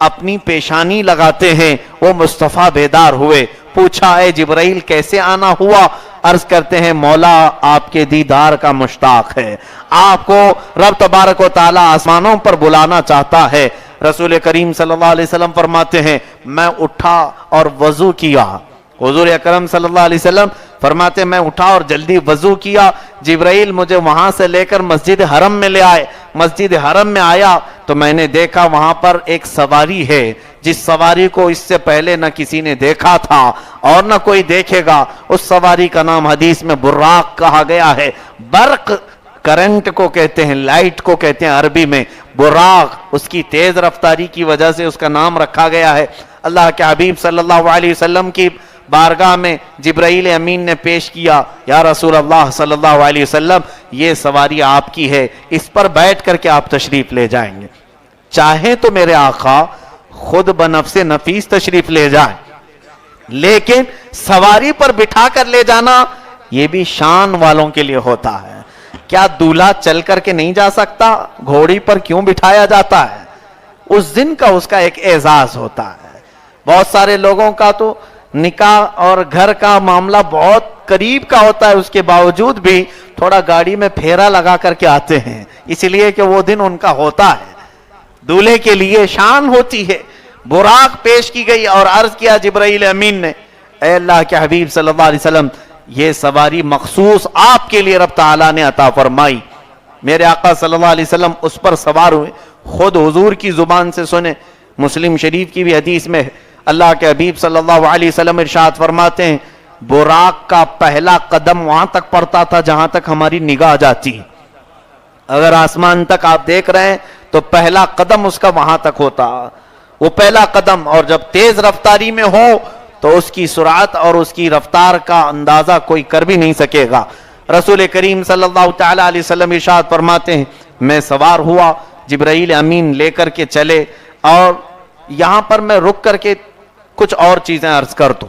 S1: اپنی پیشانی لگاتے ہیں، وہ مصطفیٰ بیدار ہوئے، پوچھا اے جبرائیل کیسے آنا ہوا؟ عرض کرتے ہیں مولا آپ کے دیدار کا مشتاق ہے، آپ کو رب تبارک و تعالی آسمانوں پر بلانا چاہتا ہے۔ رسول کریم صلی اللہ علیہ وسلم فرماتے ہیں میں اٹھا اور وضو کیا، حضور اکرم صلی اللہ علیہ وسلم فرماتے میں اٹھا اور جلدی وضو کیا، جبرائیل مجھے وہاں سے لے کر مسجد حرم میں لے آئے، مسجد حرم میں آیا تو میں نے دیکھا وہاں پر ایک سواری ہے جس سواری کو اس سے پہلے نہ کسی نے دیکھا تھا اور نہ کوئی دیکھے گا۔ اس سواری کا نام حدیث میں براق کہا گیا ہے، برق کرنٹ کو کہتے ہیں، لائٹ کو کہتے ہیں عربی میں، براق اس کی تیز رفتاری کی وجہ سے اس کا نام رکھا گیا ہے۔ اللہ کے حبیب صلی اللہ علیہ وسلم کی بارگاہ میں جبرائیل امین نے پیش کیا، یا رسول اللہ صلی اللہ علیہ وسلم یہ سواری آپ کی ہے، اس پر بیٹھ کر کے آپ تشریف لے جائیں گے۔ چاہے تو میرے آقا خود بنفس نفیس تشریف لے جائیں، لیکن سواری پر بٹھا کر لے جانا یہ بھی شان والوں کے لیے ہوتا ہے۔ کیا دولہا چل کر کے نہیں جا سکتا؟ گھوڑی پر کیوں بٹھایا جاتا ہے؟ اس دن کا اس کا ایک اعزاز ہوتا ہے۔ بہت سارے لوگوں کا تو نکاح اور گھر کا معاملہ بہت قریب کا ہوتا ہے، اس کے باوجود بھی تھوڑا گاڑی میں پھیرا لگا کر کے آتے ہیں، اس لیے کہ وہ دن ان کا ہوتا ہے، دولہے کے لیے شان ہوتی ہے۔ براق پیش کی گئی اور عرض کیا جبرائیل امین نے، اے اللہ کے حبیب صلی اللہ علیہ وسلم یہ سواری مخصوص آپ کے لیے رب تعالیٰ نے عطا فرمائی۔ میرے آقا صلی اللہ علیہ وسلم اس پر سوار ہوئے، خود حضور کی زبان سے سنے، مسلم شریف کی بھی حدیث میں اللہ کے حبیب صلی اللہ علیہ وسلم ارشاد فرماتے ہیں براق کا پہلا قدم وہاں تک پڑتا تھا جہاں تک ہماری نگاہ جاتی ہے۔ اگر آسمان تک آپ دیکھ رہے ہیں تو پہلا قدم اس کا وہاں تک ہوتا، وہ پہلا قدم، اور جب تیز رفتاری میں ہو تو اس کی سرعت اور اس کی رفتار کا اندازہ کوئی کر بھی نہیں سکے گا۔ رسول کریم صلی اللہ تعالی علیہ وسلم ارشاد فرماتے ہیں میں سوار ہوا، جبرائیل امین لے کر کے چلے، اور یہاں پر میں رک کر کے کچھ اور چیزیں عرض کر دوں،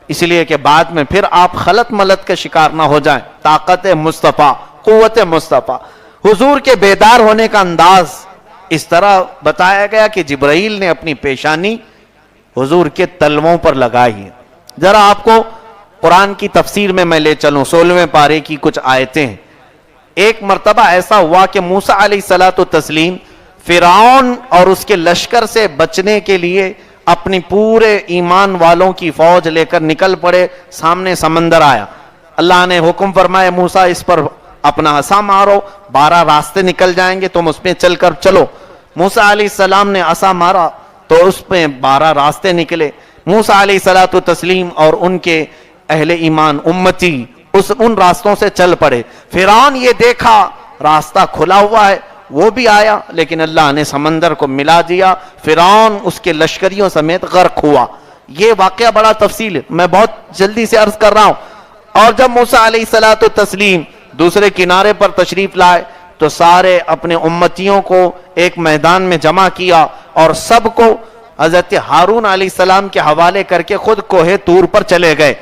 S1: اس لیے کہ بعد میں پھر آپ خلط ملط کے شکار نہ ہو جائیں۔ طاقت مصطفیٰ، قوت مصطفیٰ، حضور کے بیدار ہونے کا انداز اس طرح بتایا گیا کہ جبرائیل نے اپنی پیشانی حضور کے تلووں پر لگائی ہے۔ ذرا آپ کو قرآن کی تفسیر میں لے چلوں، 16ویں پارے کی کچھ آیتیں ہیں۔ ایک مرتبہ ایسا ہوا کہ موسیٰ علیہ الصلوۃ والتسلیم فرعون اور اس کے لشکر سے بچنے کے لیے اپنی پورے ایمان والوں کی فوج لے کر نکل پڑے، سامنے سمندر آیا، اللہ نے حکم فرمایا موسیٰ اس پر اپنا عصا مارو، 12 راستے نکل جائیں گے، تم اس میں چل کر چلو۔ موسیٰ علیہ السلام نے عصا مارا تو اس میں 12 راستے نکلے، موسیٰ علیہ الصلوۃ والتسلیم اور ان کے اہل ایمان امتی ان راستوں سے چل پڑے۔ فرعون یہ دیکھا راستہ کھلا ہوا ہے، وہ بھی آیا، لیکن اللہ نے سمندر کو ملا دیا، فرعون اس کے لشکریوں سمیت غرق ہوا۔ یہ واقعہ بڑا تفصیل ہے، میں بہت جلدی سے عرض کر رہا ہوں۔ اور جب موسیٰ علیہ الصلوۃ والتسلیم دوسرے کنارے پر تشریف لائے تو سارے اپنے امتیوں کو ایک میدان میں جمع کیا اور سب کو حضرت ہارون علیہ السلام کے حوالے کر کے خود کوہ طور پر چلے گئے۔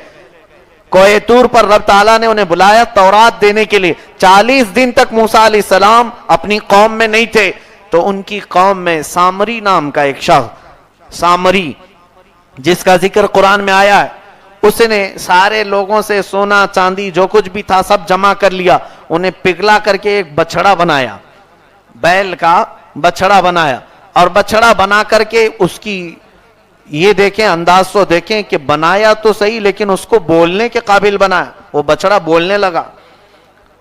S1: کوہ طور پر رب تعالیٰ نے انہیں بلایا تورات دینے کے لیے۔ 40 دن تک موسیٰ علیہ السلام اپنی قوم میں نہیں تھے تو ان کی قوم میں سامری نام کا ایک شخص، سامری جس کا ذکر قرآن میں آیا ہے، اس نے سارے لوگوں سے سونا چاندی جو کچھ بھی تھا سب جمع کر لیا، انہیں پگھلا کر کے ایک بچڑا بنایا، بیل کا بچڑا بنایا، اور بچڑا بنا کر کے اس کی یہ دیکھیں انداز تو دیکھیں کہ بنایا تو صحیح لیکن اس کو بولنے کے قابل بنایا۔ وہ بچڑا بولنے لگا،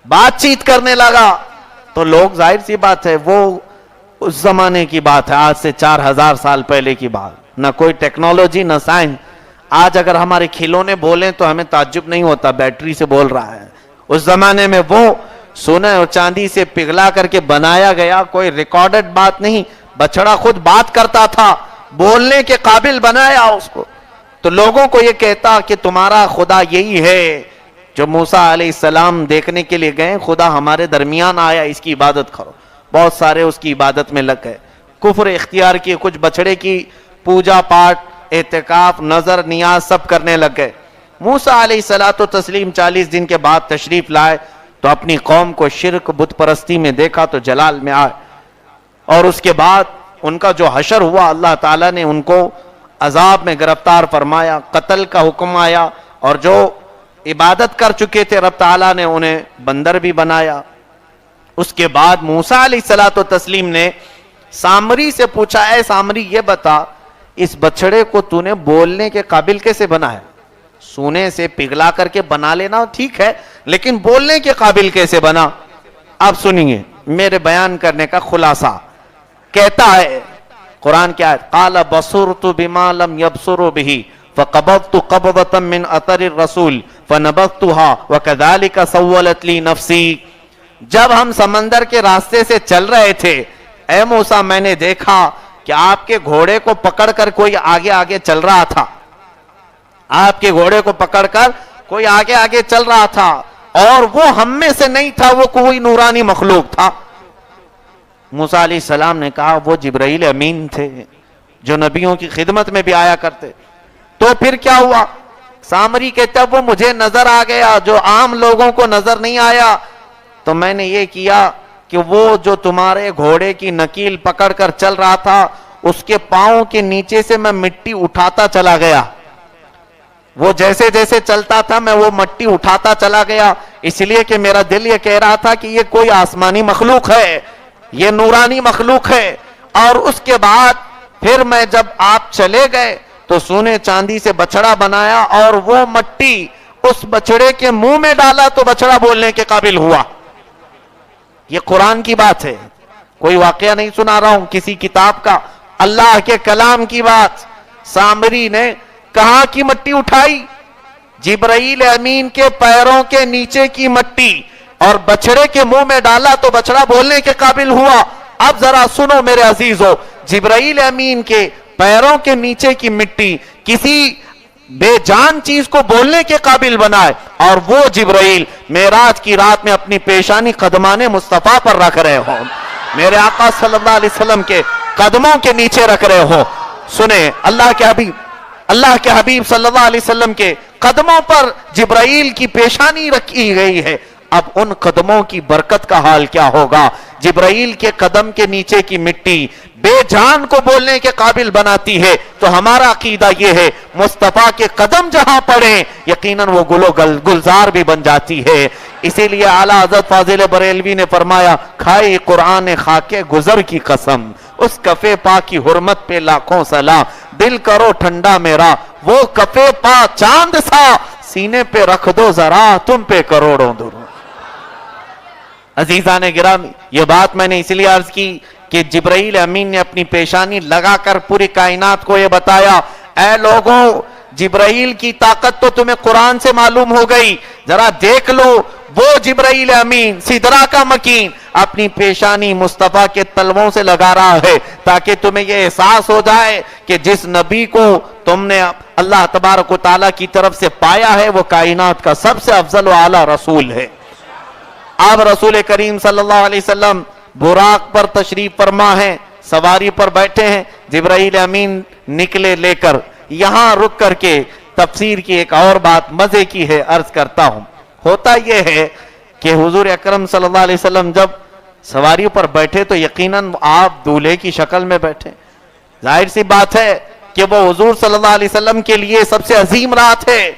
S1: بات چیت کرنے لگا، تو لوگ ظاہر سی بات ہے وہ اس زمانے کی بات ہے، آج سے 4000 سال پہلے کی بات، نہ کوئی ٹیکنالوجی نہ سائنس۔ آج اگر ہمارے کھلونے بولیں تو ہمیں تعجب نہیں ہوتا، بیٹری سے بول رہا ہے۔ اس زمانے میں وہ سونے اور چاندی سے پگھلا کر کے بنایا گیا، کوئی ریکارڈڈ بات نہیں، بچڑا خود بات کرتا تھا، بولنے کے قابل بنایا اس کو۔ تو لوگوں کو یہ کہتا کہ تمہارا خدا یہی ہے جو موسیٰ علیہ السلام دیکھنے کے لیے گئے، خدا ہمارے درمیان آیا، اس کی عبادت کرو۔ بہت سارے اس کی عبادت میں لگ گئے، کفر اختیار کیے، کچھ بچڑے کی پوجا پاٹ، اعتکاف، نظر، نیاز سب کرنے لگ گئے۔ موسیٰ علیہ الصلوۃ والتسلیم 40 دن کے بعد تشریف لائے تو اپنی قوم کو شرک بت پرستی میں دیکھا تو جلال میں آئے، اور اس کے بعد ان کا جو حشر ہوا اللہ تعالیٰ نے ان کو عذاب میں گرفتار فرمایا، قتل کا حکم آیا، اور جو عبادت کر چکے تھے رب تعالیٰ نے انہیں بندر بھی بنایا۔ اس کے بعد موسیٰ علیہ الصلوۃ والتسلیم نے سامری سے پوچھا، اے سامری یہ بتا اس بچڑے کو تو نے بولنے کے قابل کیسے بنا ہے؟ سونے سے پگھلا کر کے بنا لینا ٹھیک ہے، لیکن بولنے کے قابل کیسے بنا؟ آپ سنیے میرے بیان کرنے کا خلاصہ۔ کہتا ہے قرآن کی آیت، قال بصرت بما لم يبصروا به فقبضت قبضة من اثر الرسول فنبذتها وكذلك سولت لي نفسي۔ جب ہم سمندر کے راستے سے چل رہے تھے اے موسیٰ میں نے دیکھا کہ آپ کے گھوڑے کو پکڑ کر کوئی آگے آگے چل رہا تھا، آپ کے گھوڑے کو پکڑ کر کوئی آگے آگے چل رہا تھا، اور وہ ہم میں سے نہیں تھا، وہ کوئی نورانی مخلوق تھا۔ موسیٰ علیہ السلام نے کہا وہ جبرائیل امین تھے جو نبیوں کی خدمت میں بھی آیا کرتے۔ تو پھر کیا ہوا؟ سامری کہتا وہ مجھے نظر آ گیا جو عام لوگوں کو نظر نہیں آیا، تو میں نے یہ کیا کہ وہ جو تمہارے گھوڑے کی نکیل پکڑ کر چل رہا تھا اس کے پاؤں کے نیچے سے میں مٹی اٹھاتا چلا گیا، وہ جیسے جیسے چلتا تھا میں وہ مٹی اٹھاتا چلا گیا، اس لیے کہ میرا دل یہ کہہ رہا تھا کہ یہ کوئی آسمانی مخلوق ہے، یہ نورانی مخلوق ہے۔ اور اس کے بعد پھر میں جب آپ چلے گئے تو سونے چاندی سے بچڑا بنایا اور وہ مٹی اس بچڑے کے منہ میں ڈالا تو بچڑا بولنے کے قابل ہوا۔ یہ قرآن کی بات ہے، کوئی واقعہ نہیں سنا رہا ہوں کسی کتاب کا، اللہ کے کلام کی بات۔ سامری نے کہاں کی مٹی اٹھائی؟ جبرائیل امین کے پیروں کے نیچے کی مٹی، اور بچڑے کے منہ میں ڈالا تو بچڑا بولنے کے قابل ہوا۔ اب ذرا سنو میرے عزیزو، جبرائیل امین کے پیروں کے نیچے کی مٹی کسی بے جان چیز کو بولنے کے قابل بنائے، اور وہ جبرائیل معراج کی رات میں اپنی پیشانی قدمان مصطفیٰ پر رکھ رہے ہوں، میرے آقا صلی اللہ علیہ وسلم کے قدموں کے نیچے رکھ رہے ہوں۔ سنیں اللہ کے حبیب صلی اللہ علیہ وسلم کے قدموں پر جبرائیل کی پیشانی رکھی گئی ہے، اب ان قدموں کی برکت کا حال کیا ہوگا؟ جبرائیل کے قدم کے نیچے کی مٹی بے جان کو بولنے کے قابل بناتی ہے، تو ہمارا عقیدہ یہ ہے مصطفیٰ کے قدم جہاں پڑیں یقیناً وہ گل و گلزار بھی بن جاتی ہے۔ اسی لیے اعلیٰ حضرت فاضل بریلوی نے فرمایا، کھائی قرآن خاکے گزر کی قسم، اس کفے پا کی حرمت پہ لاکھوں سلام، دل کرو ٹھنڈا میرا وہ کفے پا چاند سا، سینے پہ رکھ دو ذرا تم پہ کروڑوں درود۔ عزیزان گرامی، یہ بات میں نے اس لیے عرض کی کہ جبرائیل امین نے اپنی پیشانی لگا کر پوری کائنات کو یہ بتایا، اے لوگوں جبرائیل کی طاقت تو تمہیں قرآن سے معلوم ہو گئی، ذرا دیکھ لو وہ جبرائیل امین سدرا کا مکین اپنی پیشانی مصطفیٰ کے تلووں سے لگا رہا ہے، تاکہ تمہیں یہ احساس ہو جائے کہ جس نبی کو تم نے اللہ تبارک و تعالیٰ کی طرف سے پایا ہے وہ کائنات کا سب سے افضل و اعلیٰ رسول ہے۔ اب رسول کریم صلی اللہ علیہ وسلم براق پر تشریف فرما ہے، سواری پر بیٹھے ہیں، جبرائیل امین نکلے لے کر۔ یہاں رک کر کے تفسیر کی ایک اور بات مزے کی ہے، عرض کرتا ہوں۔ ہوتا یہ ہے کہ حضور اکرم صلی اللہ علیہ وسلم جب سواری پر بیٹھے تو یقیناً آپ دولہے کی شکل میں بیٹھے، ظاہر سی بات ہے کہ وہ حضور صلی اللہ علیہ وسلم کے لیے سب سے عظیم رات ہے۔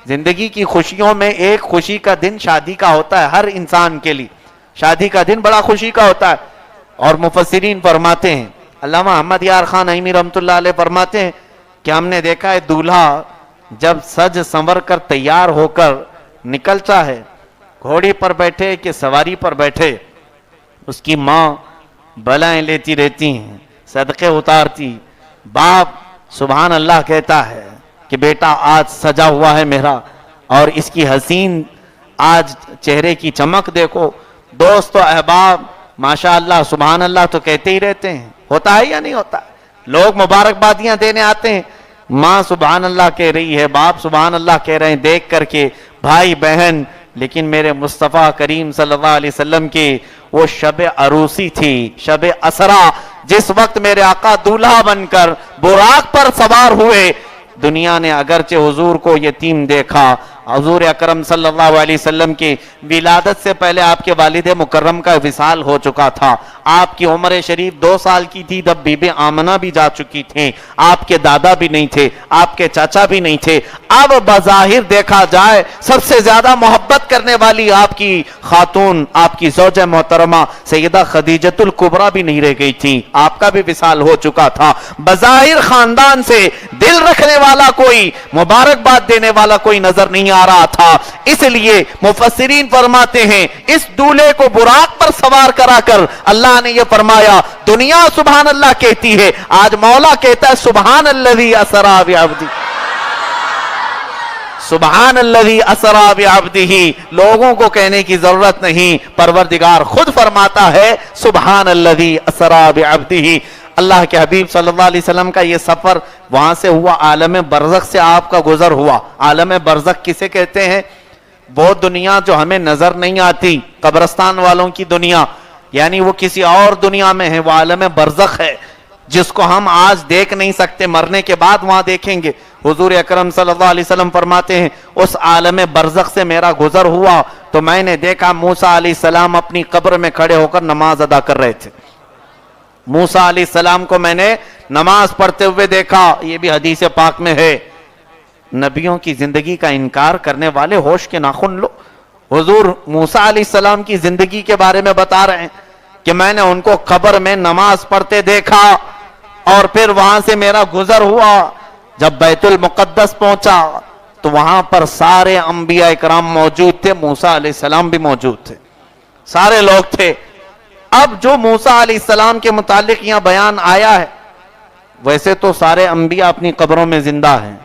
S1: زندگی کی خوشیوں میں ایک خوشی کا دن شادی کا ہوتا ہے، ہر انسان کے لیے شادی کا دن بڑا خوشی کا ہوتا ہے، اور مفسرین فرماتے ہیں، علامہ احمد یار خان عیمی رحمۃ اللہ علیہ فرماتے ہیں کہ ہم نے دیکھا ہے دولہا جب سج سنور کر تیار ہو کر نکلتا ہے، گھوڑی پر بیٹھے کہ سواری پر بیٹھے، اس کی ماں بلائیں لیتی رہتی ہیں، صدقے اتارتی، باپ سبحان اللہ کہتا ہے کہ بیٹا آج سجا ہوا ہے میرا، اور اس کی حسین آج چہرے کی چمک دیکھو۔ دوست و احباب ماشاء اللہ سبحان اللہ تو کہتے ہی رہتے ہیں، ہوتا ہے یا نہیں ہوتا؟ لوگ مبارکبادیاں دینے آتے ہیں، ماں سبحان اللہ کہہ رہی ہے، باپ سبحان اللہ کہہ رہے ہیں، دیکھ کر کے بھائی بہن، لیکن میرے مصطفیٰ کریم صلی اللہ علیہ وسلم کی وہ شب عروسی تھی، شب اسرا، جس وقت میرے آقا دولہا بن کر براق پر سوار ہوئے۔ دنیا نے اگرچہ حضور کو یتیم دیکھا، حضور اکرم صلی اللہ علیہ وسلم کی ولادت سے پہلے آپ کے والد مکرم کا وصال ہو چکا تھا. آپ کی عمر شریف 2 سال کی تھی تب بی بی آمنہ بھی جا چکی تھیں. آپ کے دادا بھی نہیں تھے, آپ کے چاچا بھی نہیں تھے. اب بظاہر دیکھا جائے سب سے زیادہ محبت کرنے والی آپ کی خاتون, آپ کی زوجہ محترمہ سیدہ خدیجۃ الکبریٰ بھی نہیں رہ گئی تھی. آپ کا بھی وصال ہو چکا تھا. بظاہر خاندان سے دل رکھنے والا کوئی, مبارکباد دینے والا کوئی نظر نہیں آ رہا تھا. اس لیے مفسرین فرماتے ہیں اس دولہے کو براق پر سوار کرا کر اللہ نے یہ فرمایا دنیا سبحان اللہ کہتی ہے, آج مولا کہتا ہے سبحان الذی اسری بعبدہ. سبحان الذی اسری بعبدہ, لوگوں کو کہنے کی ضرورت نہیں, پروردگار خود فرماتا ہے سبحان الذی اسری بعبدہ. اللہ کے حبیب صلی اللہ علیہ وسلم کا یہ سفر وہاں سے ہوا, عالم برزخ سے آپ کا گزر ہوا. عالم برزخ کسے کہتے ہیں؟ وہ دنیا جو ہمیں نظر نہیں آتی, قبرستان والوں کی دنیا, یعنی وہ کسی اور دنیا میں ہے, وہ عالم برزخ ہے جس کو ہم آج دیکھ نہیں سکتے, مرنے کے بعد وہاں دیکھیں گے. حضور اکرم صلی اللہ علیہ وسلم فرماتے ہیں اس عالم برزخ سے میرا گزر ہوا تو میں نے دیکھا موسیٰ علیہ السلام اپنی قبر میں کھڑے ہو کر نماز ادا کر رہے تھے. موسیٰ علیہ السلام کو میں نے نماز پڑھتے ہوئے دیکھا. یہ بھی حدیث پاک میں ہے. نبیوں کی زندگی کا انکار کرنے والے ہوش کے ناخن لو. حضور موسیٰ علیہ السلام کی زندگی کے بارے میں بتا رہے ہیں کہ میں نے ان کو قبر میں نماز پڑھتے دیکھا اور پھر وہاں سے میرا گزر ہوا. جب بیت المقدس پہنچا تو وہاں پر سارے انبیاء اکرام موجود تھے, موسیٰ علیہ السلام بھی موجود تھے, سارے لوگ تھے. اب جو موسیٰ علیہ السلام کے متعلق یہاں بیان آیا ہے, ویسے تو سارے انبیاء اپنی قبروں میں زندہ ہیں,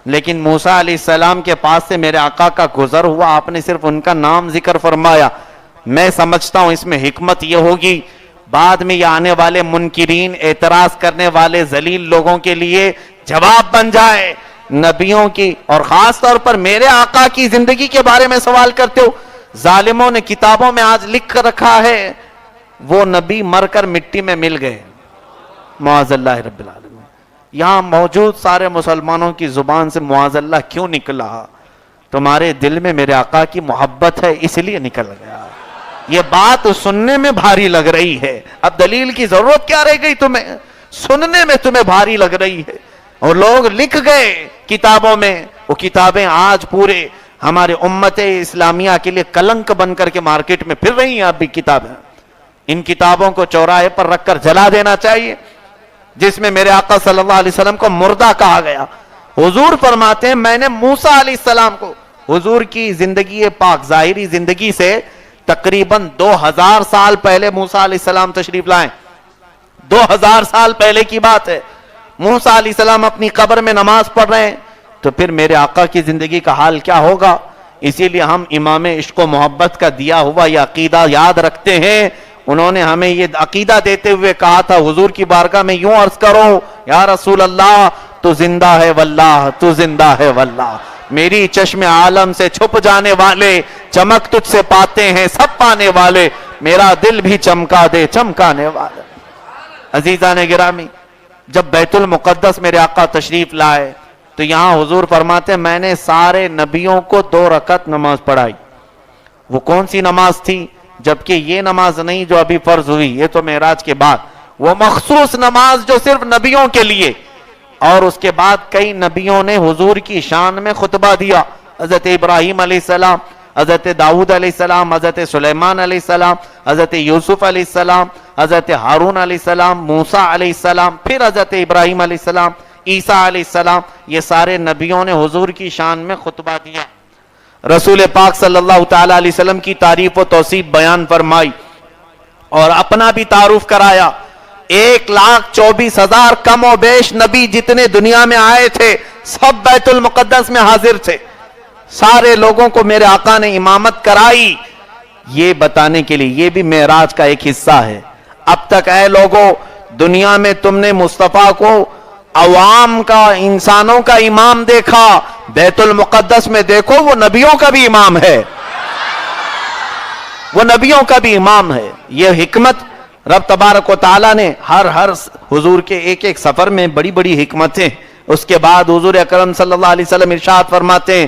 S1: لیکن موسیٰ علیہ السلام کے پاس سے میرے آقا کا گزر ہوا, آپ نے صرف ان کا نام ذکر فرمایا. میں سمجھتا ہوں اس میں حکمت یہ ہوگی بعد میں یہ آنے والے منکرین, اعتراض کرنے والے ذلیل لوگوں کے لیے جواب بن جائے. نبیوں کی اور خاص طور پر میرے آقا کی زندگی کے بارے میں سوال کرتے ہو. ظالموں نے کتابوں میں آج لکھ کر رکھا ہے وہ نبی مر کر مٹی میں مل گئے, معاذ اللہ رب العالمین. یہاں موجود سارے مسلمانوں کی زبان سے معاذ اللہ کیوں نکلا؟ تمہارے دل میں میرے آقا کی محبت ہے اس لیے نکل گیا. یہ بات سننے میں بھاری لگ رہی ہے, اب دلیل کی ضرورت کیا رہ گئی تمہیں؟ سننے میں تمہیں بھاری لگ رہی ہے. اور لوگ لکھ گئے کتابوں میں, وہ کتابیں آج پورے ہمارے امت اسلامیہ کے لیے کلنک بن کر کے مارکیٹ میں پھر رہی ہیں. اب بھی کتابیں, ان کتابوں کو چوراہے پر رکھ کر جلا دینا چاہیے جس میں میرے آقا صلی اللہ علیہ وسلم کو مردہ کہا گیا. حضور فرماتے ہیں میں نے موسیٰ علیہ السلام کو, حضور کی زندگی پاک ظاہری زندگی سے تقریباً 2000 سال پہلے موسیٰ علیہ السلام تشریف لائیں. 2000 سال پہلے کی بات ہے. موسیٰ علیہ السلام اپنی قبر میں نماز پڑھ رہے ہیں تو پھر میرے آقا کی زندگی کا حال کیا ہوگا؟ اسی لیے ہم امام عشق و محبت کا دیا ہوا یہ عقیدہ یاد رکھتے ہیں. انہوں نے ہمیں یہ عقیدہ دیتے ہوئے کہا تھا حضور کی بارگاہ میں یوں عرض کرو یا رسول اللہ تو زندہ ہے واللہ, تو زندہ ہے واللہ. میری چشم عالم سے چھپ جانے والے چمک تجھ سے پاتے ہیں سب پانے والے, میرا دل بھی چمکا دے چمکانے والے. عزیزان گرامی, جب بیت المقدس میرے آقا تشریف لائے تو یہاں حضور فرماتے ہیں میں نے سارے نبیوں کو 2 رکعت نماز پڑھائی. وہ کون سی نماز تھی؟ جبکہ یہ نماز نہیں جو ابھی فرض ہوئی, یہ تو معراج کے بعد, وہ مخصوص نماز جو صرف نبیوں کے لیے. اور اس کے بعد کئی نبیوں نے حضور کی شان میں خطبہ دیا. حضرت ابراہیم علیہ السلام, حضرت داؤد علیہ السلام, حضرت سلیمان علیہ السلام, حضرت یوسف علیہ السلام, حضرت ہارون علیہ السلام, موسیٰ علیہ السلام, پھر حضرت ابراہیم علیہ السلام, عیسیٰ علیہ السلام. یہ سارے نبیوں نے حضور کی شان میں خطبہ دیا. رسول پاک صلی اللہ تعالی علیہ وسلم کی تعریف و توصیف بیان فرمائی اور اپنا بھی تعارف کرایا. 1,24,000 کم و بیش نبی جتنے دنیا میں آئے تھے سب بیت المقدس میں حاضر تھے. سارے لوگوں کو میرے آقا نے امامت کرائی, یہ بتانے کے لیے یہ بھی معراج کا ایک حصہ ہے. اب تک اے لوگوں دنیا میں تم نے مصطفیٰ کو عوام کا, انسانوں کا امام دیکھا, بیت المقدس میں دیکھو وہ نبیوں کا بھی امام ہے, وہ نبیوں کا بھی امام ہے. یہ حکمت رب تبارک و تعالیٰ نے ہر حضور کے ایک ایک سفر میں بڑی بڑی حکمتیں. اس کے بعد حضور اکرم صلی اللہ علیہ وسلم ارشاد فرماتے ہیں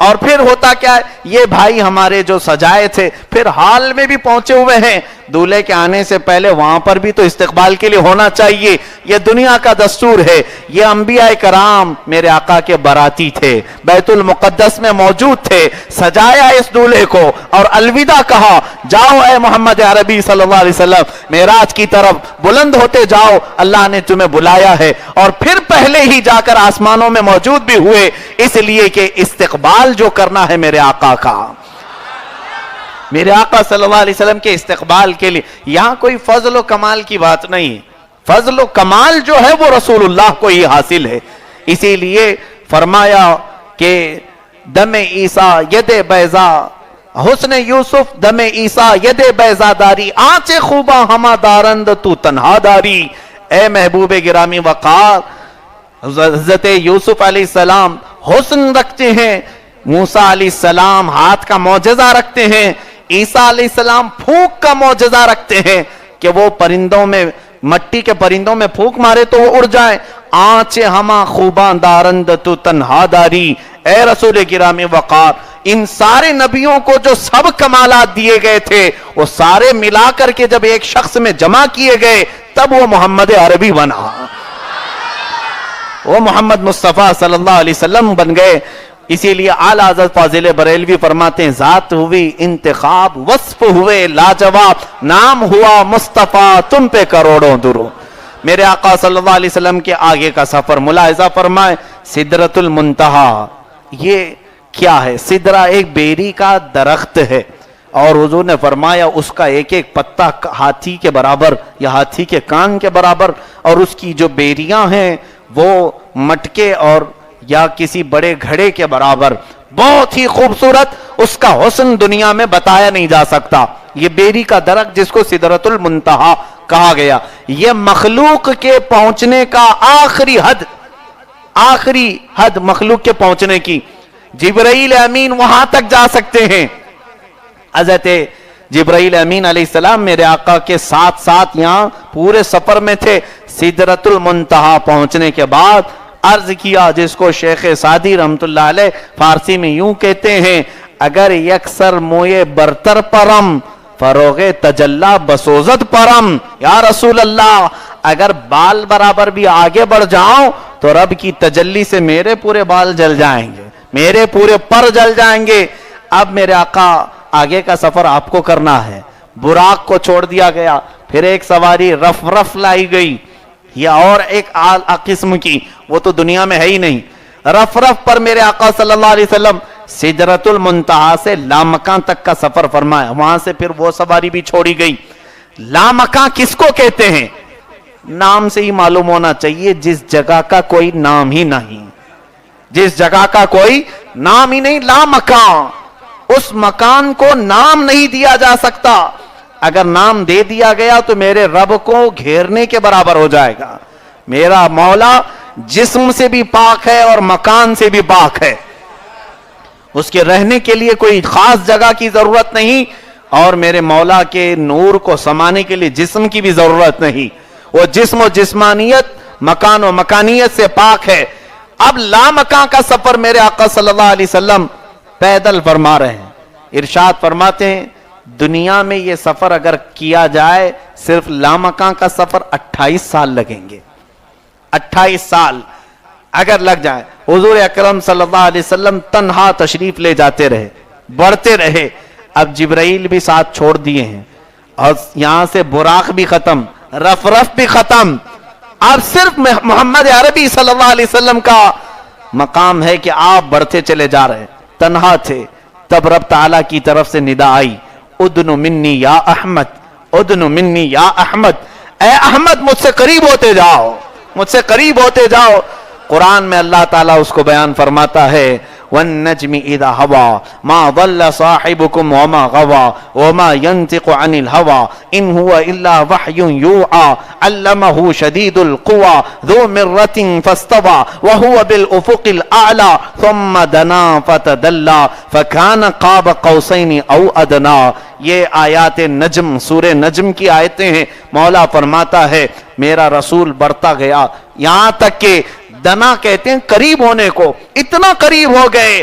S1: اور پھر ہوتا کیا ہے, یہ بھائی ہمارے جو سجائے تھے پھر حال میں بھی پہنچے ہوئے ہیں, دولہے کے آنے سے پہلے وہاں پر بھی تو استقبال کے لیے ہونا چاہیے, یہ دنیا کا دستور ہے. یہ انبیاء کرام میرے آقا کے باراتی تھے, بیت المقدس میں موجود تھے, سجایا اس دولہے کو اور الوداع کہا, جاؤ اے محمد عربی صلی اللہ علیہ وسلم معراج کی طرف بلند ہوتے جاؤ, اللہ نے تمہیں بلایا ہے. اور پھر پہلے ہی جا کر آسمانوں میں موجود بھی ہوئے, اس لیے کہ استقبال جو کرنا ہے میرے آقا کا, میرے آقا صلی اللہ علیہ وسلم کے استقبال کے لیے. یہاں کوئی فضل و کمال کی بات نہیں, فضل و کمال جو ہے وہ رسول اللہ کو ہی حاصل ہے. اسی لیے فرمایا کہ دم عیسیٰ ید بیضا, حسن یوسف دم عیسیٰ ید بیضا داری, آنچ خوبا ہما دارند تو تنہا داری. اے محبوب گرامی وقار, حضرت یوسف علیہ السلام حسن رکھتے ہیں, موسیٰ علیہ السلام ہاتھ کا معجزہ رکھتے ہیں, عیسیٰ علیہ السلام پھونک کا معجزہ رکھتے ہیں کہ وہ پرندوں میں, مٹی کے پرندوں میں پھونک مارے تو وہ اڑ جائیں. آنچ ہما خوباں دارند تو تنہا داری. اے رسول گرامی وقار, ان سارے نبیوں کو جو سب کمالات دیے گئے تھے وہ سارے ملا کر کے جب ایک شخص میں جمع کیے گئے تب وہ محمد عربی بنا, وہ محمد مصطفیٰ صلی اللہ علیہ وسلم بن گئے. اسی لیے اعلیٰ حضرت فاضل بریلوی فرماتے ہیں, ذات ہوئی انتخاب, وصف ہوئے لاجواب, نام ہوا مصطفیٰ, تم پہ کروڑوں درود. میرے آقا صلی اللہ علیہ وسلم کے آگے کا سفر ملاحظہ فرمائے, سدرۃ المنتہا. یہ کیا ہے؟ سدرہ ایک بیری کا درخت ہے, اور حضور نے فرمایا اس کا ایک ایک پتا ہاتھی کے برابر یا ہاتھی کے کان کے برابر, اور اس کی جو بیریاں ہیں وہ مٹکے اور یا کسی بڑے گھڑے کے برابر, بہت ہی خوبصورت. اس کا حسن دنیا میں بتایا نہیں جا سکتا. یہ بیری کا درخت جس کو سدرۃ المنتہا کہا گیا, یہ مخلوق کے پہنچنے کا آخری حد مخلوق کے پہنچنے کی. جبرائیل امین وہاں تک جا سکتے ہیں. حضرت جبرائیل امین علیہ السلام میرے آقا کے ساتھ ساتھ یہاں پورے سفر میں تھے. سدرۃ المنتہا پہنچنے کے بعد عرض کیا, جس کو شیخ سعدی رحمت اللہ علیہ فارسی میں یوں کہتے ہیں, اگر یکسر موئے برتر پرم فروغ تجلا بسوزت پرم. یا رسول اللہ, اگر بال برابر بھی آگے بڑھ جاؤں تو رب کی تجلی سے میرے پورے بال جل جائیں گے, میرے پورے پر جل جائیں گے. اب میرے آقا آگے کا سفر آپ کو کرنا ہے. براق کو چھوڑ دیا گیا, پھر ایک سواری رف لائی گئی, یا اور ایک قسم کی, وہ تو دنیا میں ہے ہی نہیں. رف پر میرے آقا صلی اللہ علیہ وسلم سدرۃ المنتہا سے لامکان تک کا سفر فرمایا. وہاں سے پھر وہ سواری بھی چھوڑی گئی. لامکان کس کو کہتے ہیں؟ نام سے ہی معلوم ہونا چاہیے, جس جگہ کا کوئی نام ہی نہیں, جس جگہ کا کوئی نام ہی نہیں. لامکان, اس مکان کو نام نہیں دیا جا سکتا. اگر نام دے دیا گیا تو میرے رب کو گھیرنے کے برابر ہو جائے گا. میرا مولا جسم سے بھی پاک ہے اور مکان سے بھی پاک ہے, اس کے رہنے کے لیے کوئی خاص جگہ کی ضرورت نہیں, اور میرے مولا کے نور کو سمانے کے لیے جسم کی بھی ضرورت نہیں. وہ جسم و جسمانیت, مکان و مکانیت سے پاک ہے. اب لامکان کا سفر میرے آقا صلی اللہ علیہ وسلم پیدل فرما رہے ہیں. ارشاد فرماتے ہیں, دنیا میں یہ سفر اگر کیا جائے صرف لامکان کا سفر 28 سال لگیں گے. 28 سال اگر لگ جائے. حضور اکرم صلی اللہ علیہ وسلم تنہا تشریف لے جاتے رہے, بڑھتے رہے. اب جبرائیل بھی ساتھ چھوڑ دیے ہیں, اور یہاں سے براق بھی ختم, رف بھی ختم. اب صرف محمد عربی صلی اللہ علیہ وسلم کا مقام ہے کہ آپ بڑھتے چلے جا رہے. تنہا تھے, تب رب تعالیٰ کی طرف سے ندا آئی, ادنو منی یا احمد, ادنو منی یا احمد, اے احمد مجھ سے قریب ہوتے جاؤ, مجھ سے قریب ہوتے جاؤ. قرآن میں اللہ تعالیٰ اس کو بیان فرماتا ہے, والنجم اذا هوى ما ضل صاحبكم وما غوى وما ينطق عن الهوى ان هو الا وحي يوحى علمه شديد القوى ذو مرة فاستوى وهو بالافق الاعلى ثم دنا فتدلى فكان قاب قوسين او ادنى. یہ آیات نجم, سورہ نجم کی آیتیں ہیں. مولا فرماتا ہے میرا رسول بڑھتا گیا, یہاں تک کہ دنا کہتے ہیں قریب ہونے کو, اتنا قریب ہو گئے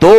S1: 2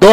S1: 2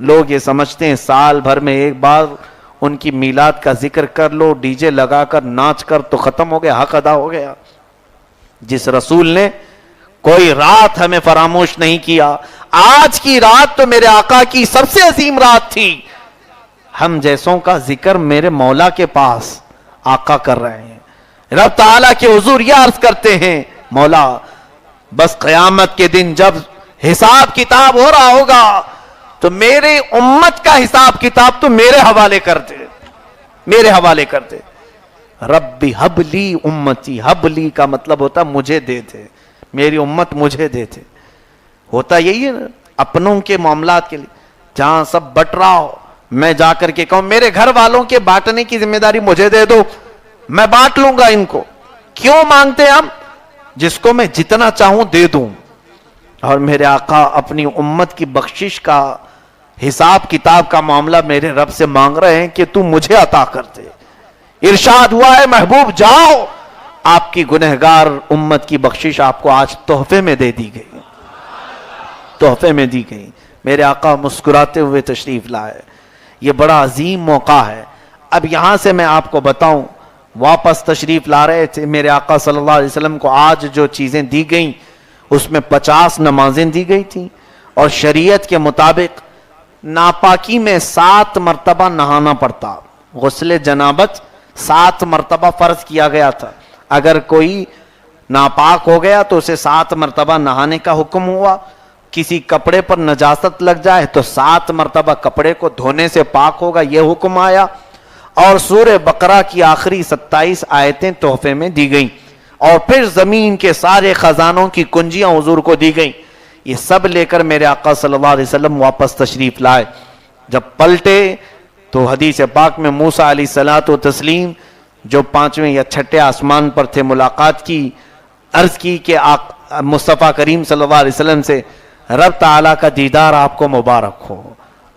S1: لوگ یہ سمجھتے ہیں سال بھر میں ایک بار ان کی میلاد کا ذکر کر لو، ڈی جے لگا کر ناچ کر تو ختم ہو گیا، حق ادا ہو گیا۔ جس رسول نے کوئی رات ہمیں فراموش نہیں کیا، آج کی رات تو میرے آقا کی سب سے عظیم رات تھی، ہم جیسوں کا ذکر میرے مولا کے پاس آقا کر رہے ہیں۔ رب تعالیٰ کے حضور یہ عرض کرتے ہیں، مولا بس قیامت کے دن جب حساب کتاب ہو رہا ہوگا تو میرے امت کا حساب کتاب تو میرے حوالے کر دے، میرے حوالے کر دے۔ ربی حب لی امتی، حب لی کا مطلب ہوتا مجھے دے دے، میری امت مجھے دے دے۔ ہوتا یہی ہے نا اپنوں کے معاملات کے لیے، جہاں سب بٹ رہا ہو میں جا کر کے کہوں میرے گھر والوں کے بانٹنے کی ذمہ داری مجھے دے دو، میں بانٹ لوں گا ان کو۔ کیوں مانگتے ہم؟ جس کو میں جتنا چاہوں دے دوں۔ اور میرے آقا اپنی امت کی بخشش کا حساب کتاب کا معاملہ میرے رب سے مانگ رہے ہیں کہ تو مجھے عطا کر دے۔ ارشاد ہوا ہے محبوب جاؤ، آپ کی گنہگار امت کی بخشش آپ کو آج تحفے میں دے دی گئی، تحفے میں دی گئی۔ میرے آقا مسکراتے ہوئے تشریف لائے، یہ بڑا عظیم موقع ہے۔ اب یہاں سے میں آپ کو بتاؤں، واپس تشریف لا رہے تھے میرے آقا صلی اللہ علیہ وسلم کو، آج جو چیزیں دی گئیں اس میں 50 نمازیں دی گئی تھیں، اور شریعت کے مطابق ناپاکی میں 7 مرتبہ نہانا پڑتا، غسل جنابت 7 مرتبہ فرض کیا گیا تھا۔ اگر کوئی ناپاک ہو گیا تو اسے 7 مرتبہ نہانے کا حکم ہوا، کسی کپڑے پر نجاست لگ جائے تو 7 مرتبہ کپڑے کو دھونے سے پاک ہوگا، یہ حکم آیا۔ اور سورہ بقرہ کی آخری 27 آیتیں تحفے میں دی گئیں، اور پھر زمین کے سارے خزانوں کی کنجیاں حضور کو دی گئیں۔ یہ سب لے کر میرے آقا صلی اللہ علیہ وسلم واپس تشریف لائے۔ جب پلٹے تو حدیث پاک میں موسیٰ علیہ الصلوۃ والتسلیم جو 5ویں یا 6ٹھے آسمان پر تھے ملاقات کی، عرض کی کہ مصطفیٰ کریم صلی اللہ علیہ وسلم سے رب تعالیٰ کا دیدار آپ کو مبارک ہو،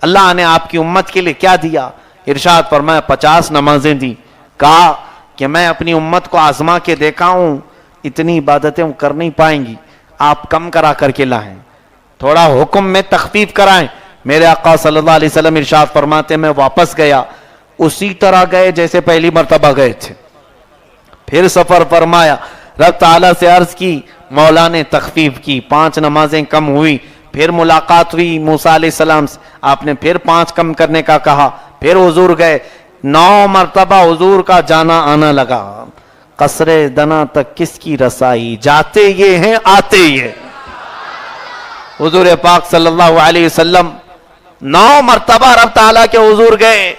S1: اللہ نے آپ کی امت کے لیے کیا دیا؟ ارشاد فرمایا 50 نمازیں دی۔ کہا کہ میں اپنی امت کو آزما کے دیکھا ہوں، اتنی عبادتیں کر نہیں پائیں گی، آپ کم کرا کر کے لائیں، تھوڑا حکم میں تخفیف کرائیں۔ میرے آقا صلی اللہ علیہ وسلم ارشاد فرماتے میں واپس گیا، اسی طرح گئے جیسے پہلی مرتبہ گئے تھے۔ پھر سفر فرمایا، رب تعالیٰ سے عرض کی، مولا نے تخفیف کی، 5 نمازیں کم ہوئی۔ پھر ملاقات ہوئی موسیٰ علیہ السلام سے، آپ نے پھر 5 کم کرنے کا کہا۔ پھر حضور گئے، 9 مرتبہ حضور کا جانا آنا لگا۔ قصر دنا تک کس کی رسائی، جاتے یہ ہیں آتے یہ۔ حضور پاک صلی اللہ علیہ وسلم 9 مرتبہ رب تعالیٰ کے حضور گئے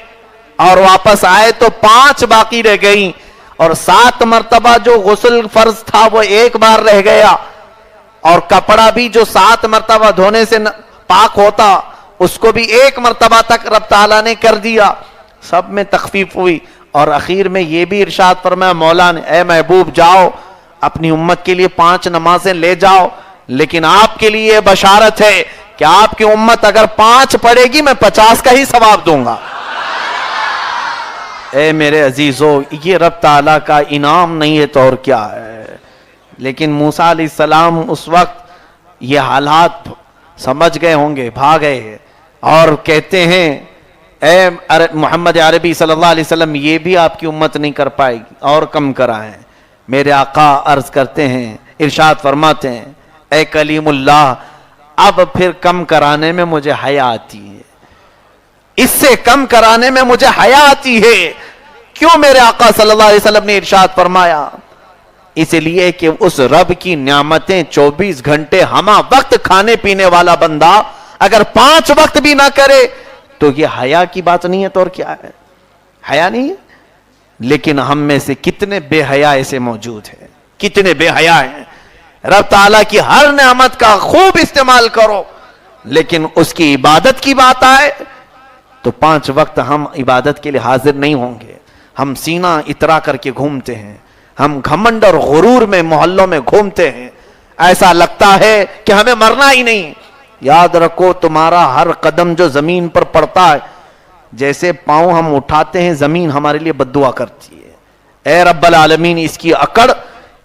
S1: اور واپس آئے تو 5 باقی رہ گئیں، اور 7 مرتبہ جو غسل فرض تھا وہ 1 بار رہ گیا، اور کپڑا بھی جو 7 مرتبہ دھونے سے پاک ہوتا اس کو بھی 1 مرتبہ تک رب تعالیٰ نے کر دیا۔ سب میں تخفیف ہوئی، اور اخیر میں یہ بھی ارشاد فرمایا مولا نے، اے محبوب جاؤ اپنی امت کے لیے 5 نمازیں لے جاؤ، لیکن آپ کے لیے بشارت ہے کہ آپ کی امت اگر 5 پڑھے گی میں 50 کا ہی ثواب دوں گا۔ اے میرے عزیزو، یہ رب تعالیٰ کا انعام نہیں ہے تو اور کیا ہے؟ لیکن موسیٰ علیہ السلام اس وقت یہ حالات سمجھ گئے ہوں گے، بھاگ گئے، اور کہتے ہیں اے محمد عربی صلی اللہ علیہ وسلم یہ بھی آپ کی امت نہیں کر پائے گی، اور کم کرائیں۔ میرے آقا عرض کرتے ہیں، ارشاد فرماتے ہیں، اے کلیم اللہ اب پھر کم کرانے میں مجھے حیا آتی ہے، اس سے کم کرانے میں مجھے حیا آتی ہے۔ کیوں میرے آقا صلی اللہ علیہ وسلم نے ارشاد فرمایا؟ اس لیے کہ اس رب کی نعمتیں 24 گھنٹے ہمہ وقت کھانے پینے والا بندہ اگر 5 وقت بھی نہ کرے تو یہ حیا کی بات نہیں ہے تو اور کیا ہے؟ حیا نہیں ہے۔ لیکن ہم میں سے کتنے بے حیا ایسے موجود ہیں، کتنے بے حیا ہیں۔ رب تعالیٰ کی ہر نعمت کا خوب استعمال کرو، لیکن اس کی عبادت کی بات آئے تو 5 وقت ہم عبادت کے لیے حاضر نہیں ہوں گے۔ ہم سینہ اترا کر کے گھومتے ہیں، ہم گھمنڈ اور غرور میں محلوں میں گھومتے ہیں، ایسا لگتا ہے کہ ہمیں مرنا ہی نہیں۔ یاد رکھو تمہارا ہر قدم جو زمین پر پڑتا ہے، جیسے پاؤں ہم اٹھاتے ہیں زمین ہمارے لیے بد دعا کرتی ہے۔ اے رب العالمین اس کی اکڑ،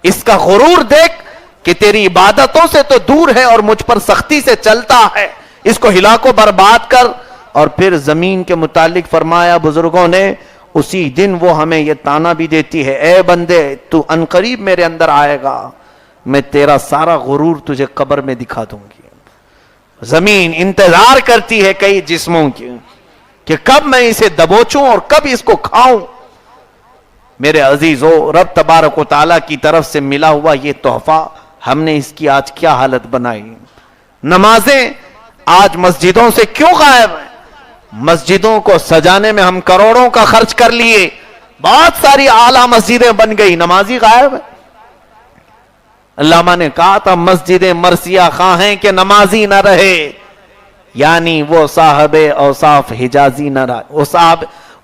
S1: اس کا غرور دیکھ کہ تیری عبادتوں سے تو دور ہے اور مجھ پر سختی سے چلتا ہے، اس کو ہلا کو برباد کر، اور پھر زمین کے متعلق فرمایا بزرگوں نے، اسی دن وہ ہمیں یہ تانا بھی دیتی ہے، اے بندے تو عنقریب میرے اندر آئے گا، میں تیرا سارا غرور تجھے قبر میں دکھا دوں گی۔ زمین انتظار کرتی ہے کئی جسموں کی کہ کب میں اسے دبوچوں اور کب اس کو کھاؤں۔ میرے عزیزو، رب تبارک و تعالیٰ کی طرف سے ملا ہوا یہ تحفہ، ہم نے اس کی آج کیا حالت بنائی۔ نمازیں آج مسجدوں سے کیوں غائب ہیں؟ مسجدوں کو سجانے میں ہم کروڑوں کا خرچ کر لیے، بہت ساری اعلیٰ مسجدیں بن گئی، نمازی غائب ہے۔ علامہ نے کہا تھا مسجد مرثیہ خواہ ہیں کہ نمازی نہ رہے، یعنی وہ صاحب اوصاف حجازی نہ رہے،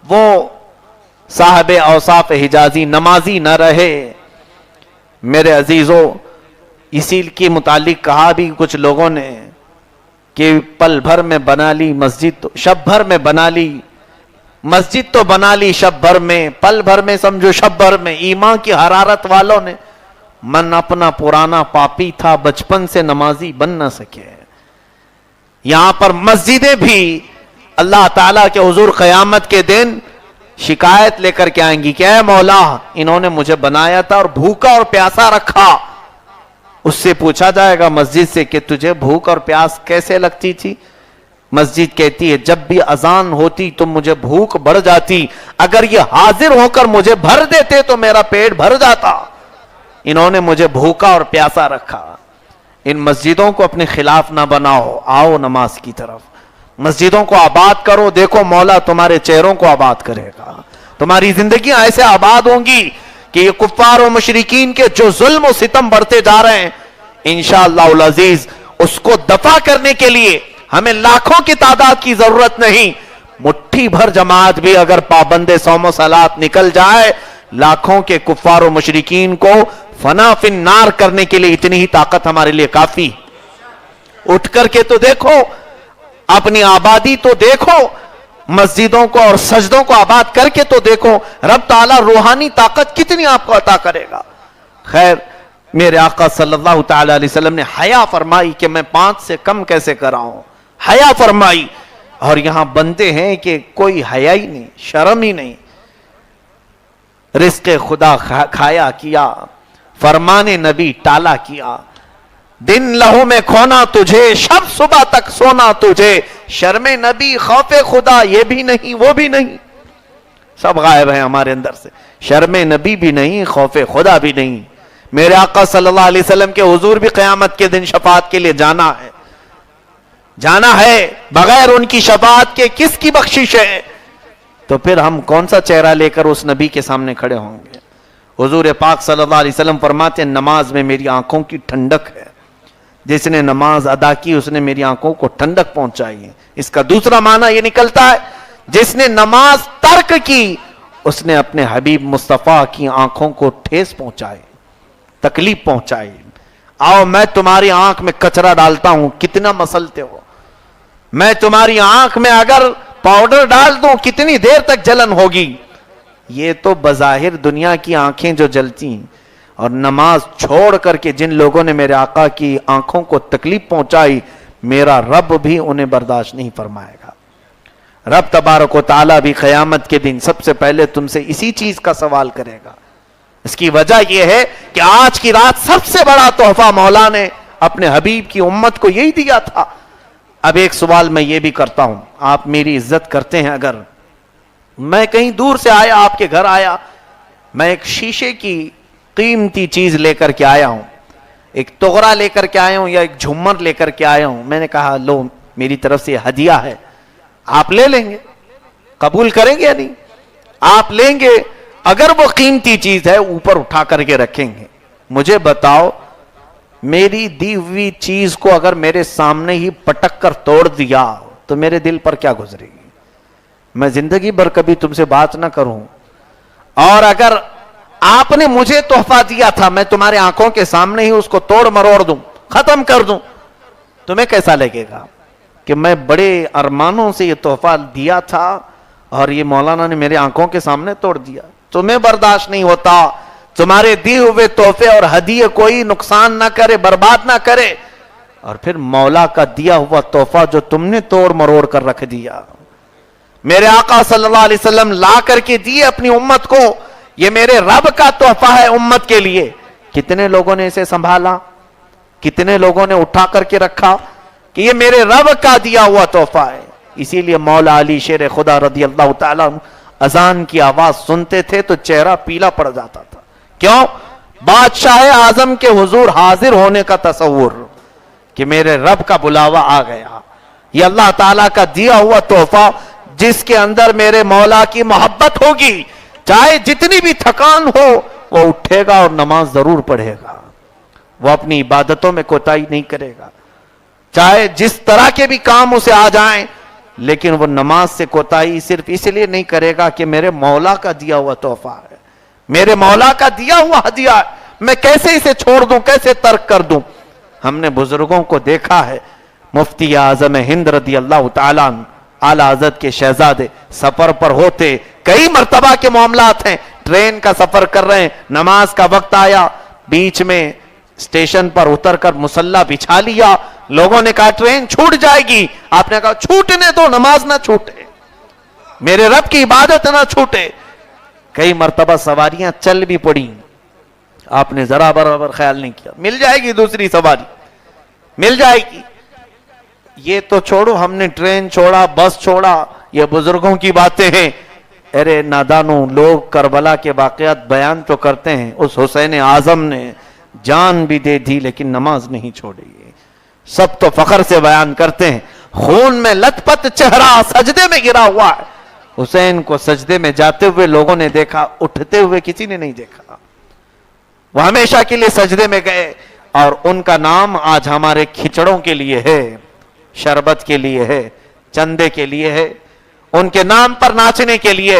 S1: وہ صاحب اوصاف حجازی نمازی نہ رہے۔ میرے عزیزو، اسی کے متعلق کہا بھی کچھ لوگوں نے کہ پل بھر میں بنا لی مسجد، تو شب بھر میں بنا لی مسجد، تو بنا لی شب بھر میں، پل بھر میں سمجھو شب بھر میں۔ ایمان کی حرارت والوں نے، من اپنا پرانا پاپی تھا، بچپن سے نمازی بن نہ سکے۔ یہاں پر مسجدیں بھی اللہ تعالیٰ کے حضور قیامت کے دن شکایت لے کر کے آئیں گی کہ اے مولا، انہوں نے مجھے بنایا تھا اور بھوکا اور پیاسا رکھا۔ اس سے پوچھا جائے گا مسجد سے کہ تجھے بھوک اور پیاس کیسے لگتی تھی؟ مسجد کہتی ہے جب بھی اذان ہوتی تو مجھے بھوک بڑھ جاتی، اگر یہ حاضر ہو کر مجھے بھر دیتے تو میرا پیٹ بھر جاتا، انہوں نے مجھے بھوکا اور پیاسا رکھا۔ ان مسجدوں کو اپنے خلاف نہ بناؤ، آؤ نماز کی طرف، مسجدوں کو آباد کرو، دیکھو مولا تمہارے چہروں کو آباد کرے گا، تمہاری زندگیاں ایسے آباد ہوں گی کہ یہ کفار و مشرکین کے جو ظلم و ستم بڑھتے جا رہے ہیں، انشاءاللہ العزیز اس کو دفع کرنے کے لیے ہمیں لاکھوں کی تعداد کی ضرورت نہیں، مٹھی بھر جماعت بھی اگر پابند صوم و صلات نکل جائے، لاکھوں کے کفار و مشرکین کو فنا فی النار کرنے کے لیے اتنی ہی طاقت ہمارے لیے کافی۔ اٹھ کر کے تو دیکھو، اپنی آبادی تو دیکھو، مسجدوں کو اور سجدوں کو آباد کر کے تو دیکھو، رب تعالیٰ روحانی طاقت کتنی آپ کو عطا کرے گا۔ خیر، میرے آقا صلی اللہ تعالی علیہ وسلم نے حیا فرمائی کہ میں 5 سے کم کیسے کراؤں، حیا فرمائی، اور یہاں بنتے ہیں کہ کوئی حیا ہی نہیں، شرم ہی نہیں۔ رزق خدا کھایا کیا، فرمان نبی ٹالا کیا، دن لہو میں کھونا تجھے، شب صبح تک سونا تجھے، شرم نبی خوف خدا یہ بھی نہیں وہ بھی نہیں، سب غائب ہیں ہمارے اندر سے، شرم نبی بھی نہیں، خوف خدا بھی نہیں۔ میرے آقا صلی اللہ علیہ وسلم کے حضور بھی قیامت کے دن شفاعت کے لیے جانا ہے، بغیر ان کی شفاعت کے کس کی بخشش ہے؟ تو پھر ہم کون سا چہرہ لے کر اس نبی کے سامنے کھڑے ہوں گے؟ حضور پاک صلی اللہ علیہ وسلم فرماتے ہیں نماز میں میری آنکھوں کی ٹھنڈک ہے، جس نے نماز ادا کی اس نے میری آنکھوں کو ٹھنڈک پہنچائی ہے۔ اس کا دوسرا معنی یہ نکلتا ہے جس نے نماز ترک کی اس نے اپنے حبیب مصطفیٰ کی آنکھوں کو ٹھیس پہنچائی، تکلیف پہنچائی۔ آؤ میں تمہاری آنکھ میں کچرا ڈالتا ہوں، کتنا مسلتے ہو، میں تمہاری آنکھ میں اگر پاؤڈر ڈال دوں کتنی دیر تک جلن ہوگی۔ یہ تو بظاہر دنیا کی آنکھیں جو جلتی ہیں، اور نماز چھوڑ کر کے جن لوگوں نے میرے آقا کی آنکھوں کو تکلیف پہنچائی، میرا رب بھی انہیں برداشت نہیں فرمائے گا۔ رب تبارک و تعالیٰ بھی قیامت کے دن سب سے پہلے تم سے اسی چیز کا سوال کرے گا۔ اس کی وجہ یہ ہے کہ آج کی رات سب سے بڑا تحفہ مولا نے اپنے حبیب کی امت کو یہی دیا تھا۔ اب ایک سوال میں یہ بھی کرتا ہوں، آپ میری عزت کرتے ہیں، اگر میں کہیں دور سے آیا، آپ کے گھر آیا، میں ایک شیشے کی قیمتی چیز لے کر کے آیا ہوں، ایک تغرا لے کر کے آیا ہوں یا ایک جھومر لے کر کے آیا ہوں، میں نے کہا لو میری طرف سے ہدیہ ہے، آپ لے لیں گے؟ قبول کریں گے یا نہیں؟ آپ لیں گے؟ اگر وہ قیمتی چیز ہے اوپر اٹھا کر کے رکھیں گے۔ مجھے بتاؤ، میری دی ہوئی چیز کو اگر میرے سامنے ہی پٹک کر توڑ دیا تو میرے دل پر کیا گزرے گی؟ میں زندگی بھر کبھی تم سے بات نہ کروں، اور اگر آپ نے مجھے تحفہ دیا تھا، میں تمہارے آنکھوں کے سامنے ہی اس کو توڑ مروڑ دوں، ختم کر دوں، تمہیں کیسا لگے گا کہ میں بڑے ارمانوں سے یہ تحفہ دیا تھا اور یہ مولانا نے میرے آنکھوں کے سامنے توڑ دیا؟ تمہیں برداشت نہیں ہوتا تمہارے دیے ہوئے تحفے اور ہدیے کوئی نقصان نہ کرے، برباد نہ کرے، اور پھر مولا کا دیا ہوا تحفہ جو تم نے توڑ مروڑ کر رکھ دیا۔ میرے آقا صلی اللہ علیہ وسلم لا کر کے دیے اپنی امت کو, یہ میرے رب کا تحفہ ہے امت کے لیے. کتنے لوگوں نے اسے سنبھالا, کتنے لوگوں نے اٹھا کر کے رکھا کہ یہ میرے رب کا دیا ہوا تحفہ ہے. اسی لیے مولا علی شیر خدا رضی اللہ تعالیٰ اذان کی آواز سنتے تھے تو چہرہ پیلا پڑ جاتا تھا. کیوں؟ بادشاہ اعظم کے حضور حاضر ہونے کا تصور کہ میرے رب کا بلاوا آ گیا. یہ اللہ تعالیٰ کا دیا ہوا تحفہ جس کے اندر میرے مولا کی محبت ہوگی, چاہے جتنی بھی تھکان ہو وہ اٹھے گا اور نماز ضرور پڑھے گا. وہ اپنی عبادتوں میں کوتاہی نہیں کرے گا, چاہے جس طرح کے بھی کام اسے آ جائیں, لیکن وہ نماز سے کوتاہی صرف اس لیے نہیں کرے گا کہ میرے مولا کا دیا ہوا تحفہ ہے, میرے مولا کا دیا ہوا ہدیہ ہے, میں کیسے اسے چھوڑ دوں, کیسے ترک کر دوں. ہم نے بزرگوں کو دیکھا ہے, مفتی اعظم ہند رضی اللہ تعالیٰ اعلیٰ حضرت کے شہزادے سفر پر ہوتے, کئی مرتبہ کے معاملات ہیں, ٹرین کا سفر کر رہے ہیں, نماز کا وقت آیا, بیچ میں اسٹیشن پر اتر کر مصلی بچھا لیا, لوگوں نے کہا ٹرین چھوٹ جائے گی, آپ نے کہا چھوٹنے تو نماز نہ چھوٹے, میرے رب کی عبادت نہ چھوٹے. کئی مرتبہ سواریاں چل بھی پڑی, آپ نے ذرا برابر خیال نہیں کیا, مل جائے گی دوسری سواری, مل جائے گی. یہ تو چھوڑو, ہم نے ٹرین چھوڑا, بس چھوڑا, یہ بزرگوں کی باتیں ہیں. ارے نادانوں, لوگ کربلا کے واقعات بیان تو کرتے ہیں, اس حسین اعظم نے جان بھی دے دی لیکن نماز نہیں چھوڑی. سب تو فخر سے بیان کرتے ہیں, خون میں لت پت چہرہ سجدے میں گرا ہوا ہے. حسین کو سجدے میں جاتے ہوئے لوگوں نے دیکھا, اٹھتے ہوئے کسی نے نہیں دیکھا. وہ ہمیشہ کے لیے سجدے میں گئے, اور ان کا نام آج ہمارے کھچڑوں کے لیے ہے, شربت کے لیے ہے, چندے کے لیے ہے, ان کے نام پر ناچنے کے لیے.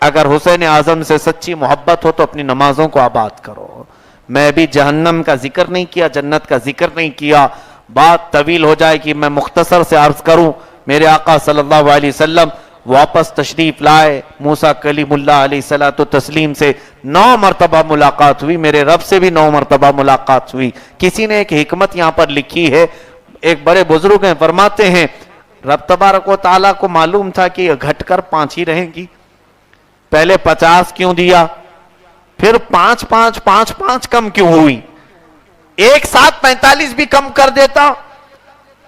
S1: اگر حسین اعظم سے سچی محبت ہو تو اپنی نمازوں کو آباد کرو. میں بھی جہنم کا ذکر نہیں کیا, جنت کا ذکر نہیں کیا, بات طویل ہو جائے گی, میں مختصر سے عرض کروں. میرے آقا صلی اللہ علیہ وسلم واپس تشریف لائے, موسیٰ کلیم اللہ علیہ الصلوۃ والتسلیم سے 9 مرتبہ ملاقات ہوئی, میرے رب سے بھی 9 مرتبہ ملاقات ہوئی. کسی نے ایک حکمت یہاں پر لکھی ہے, ایک بڑے بزرگ ہیں, فرماتے ہیں رب تبارک و تعالیٰ کو معلوم تھا کہ یہ گھٹ کر 5 ہی رہیں گی, پہلے 50 کیوں دیا, پھر 5 کم کیوں ہوئی, ایک ساتھ 45 بھی کم کر دیتا,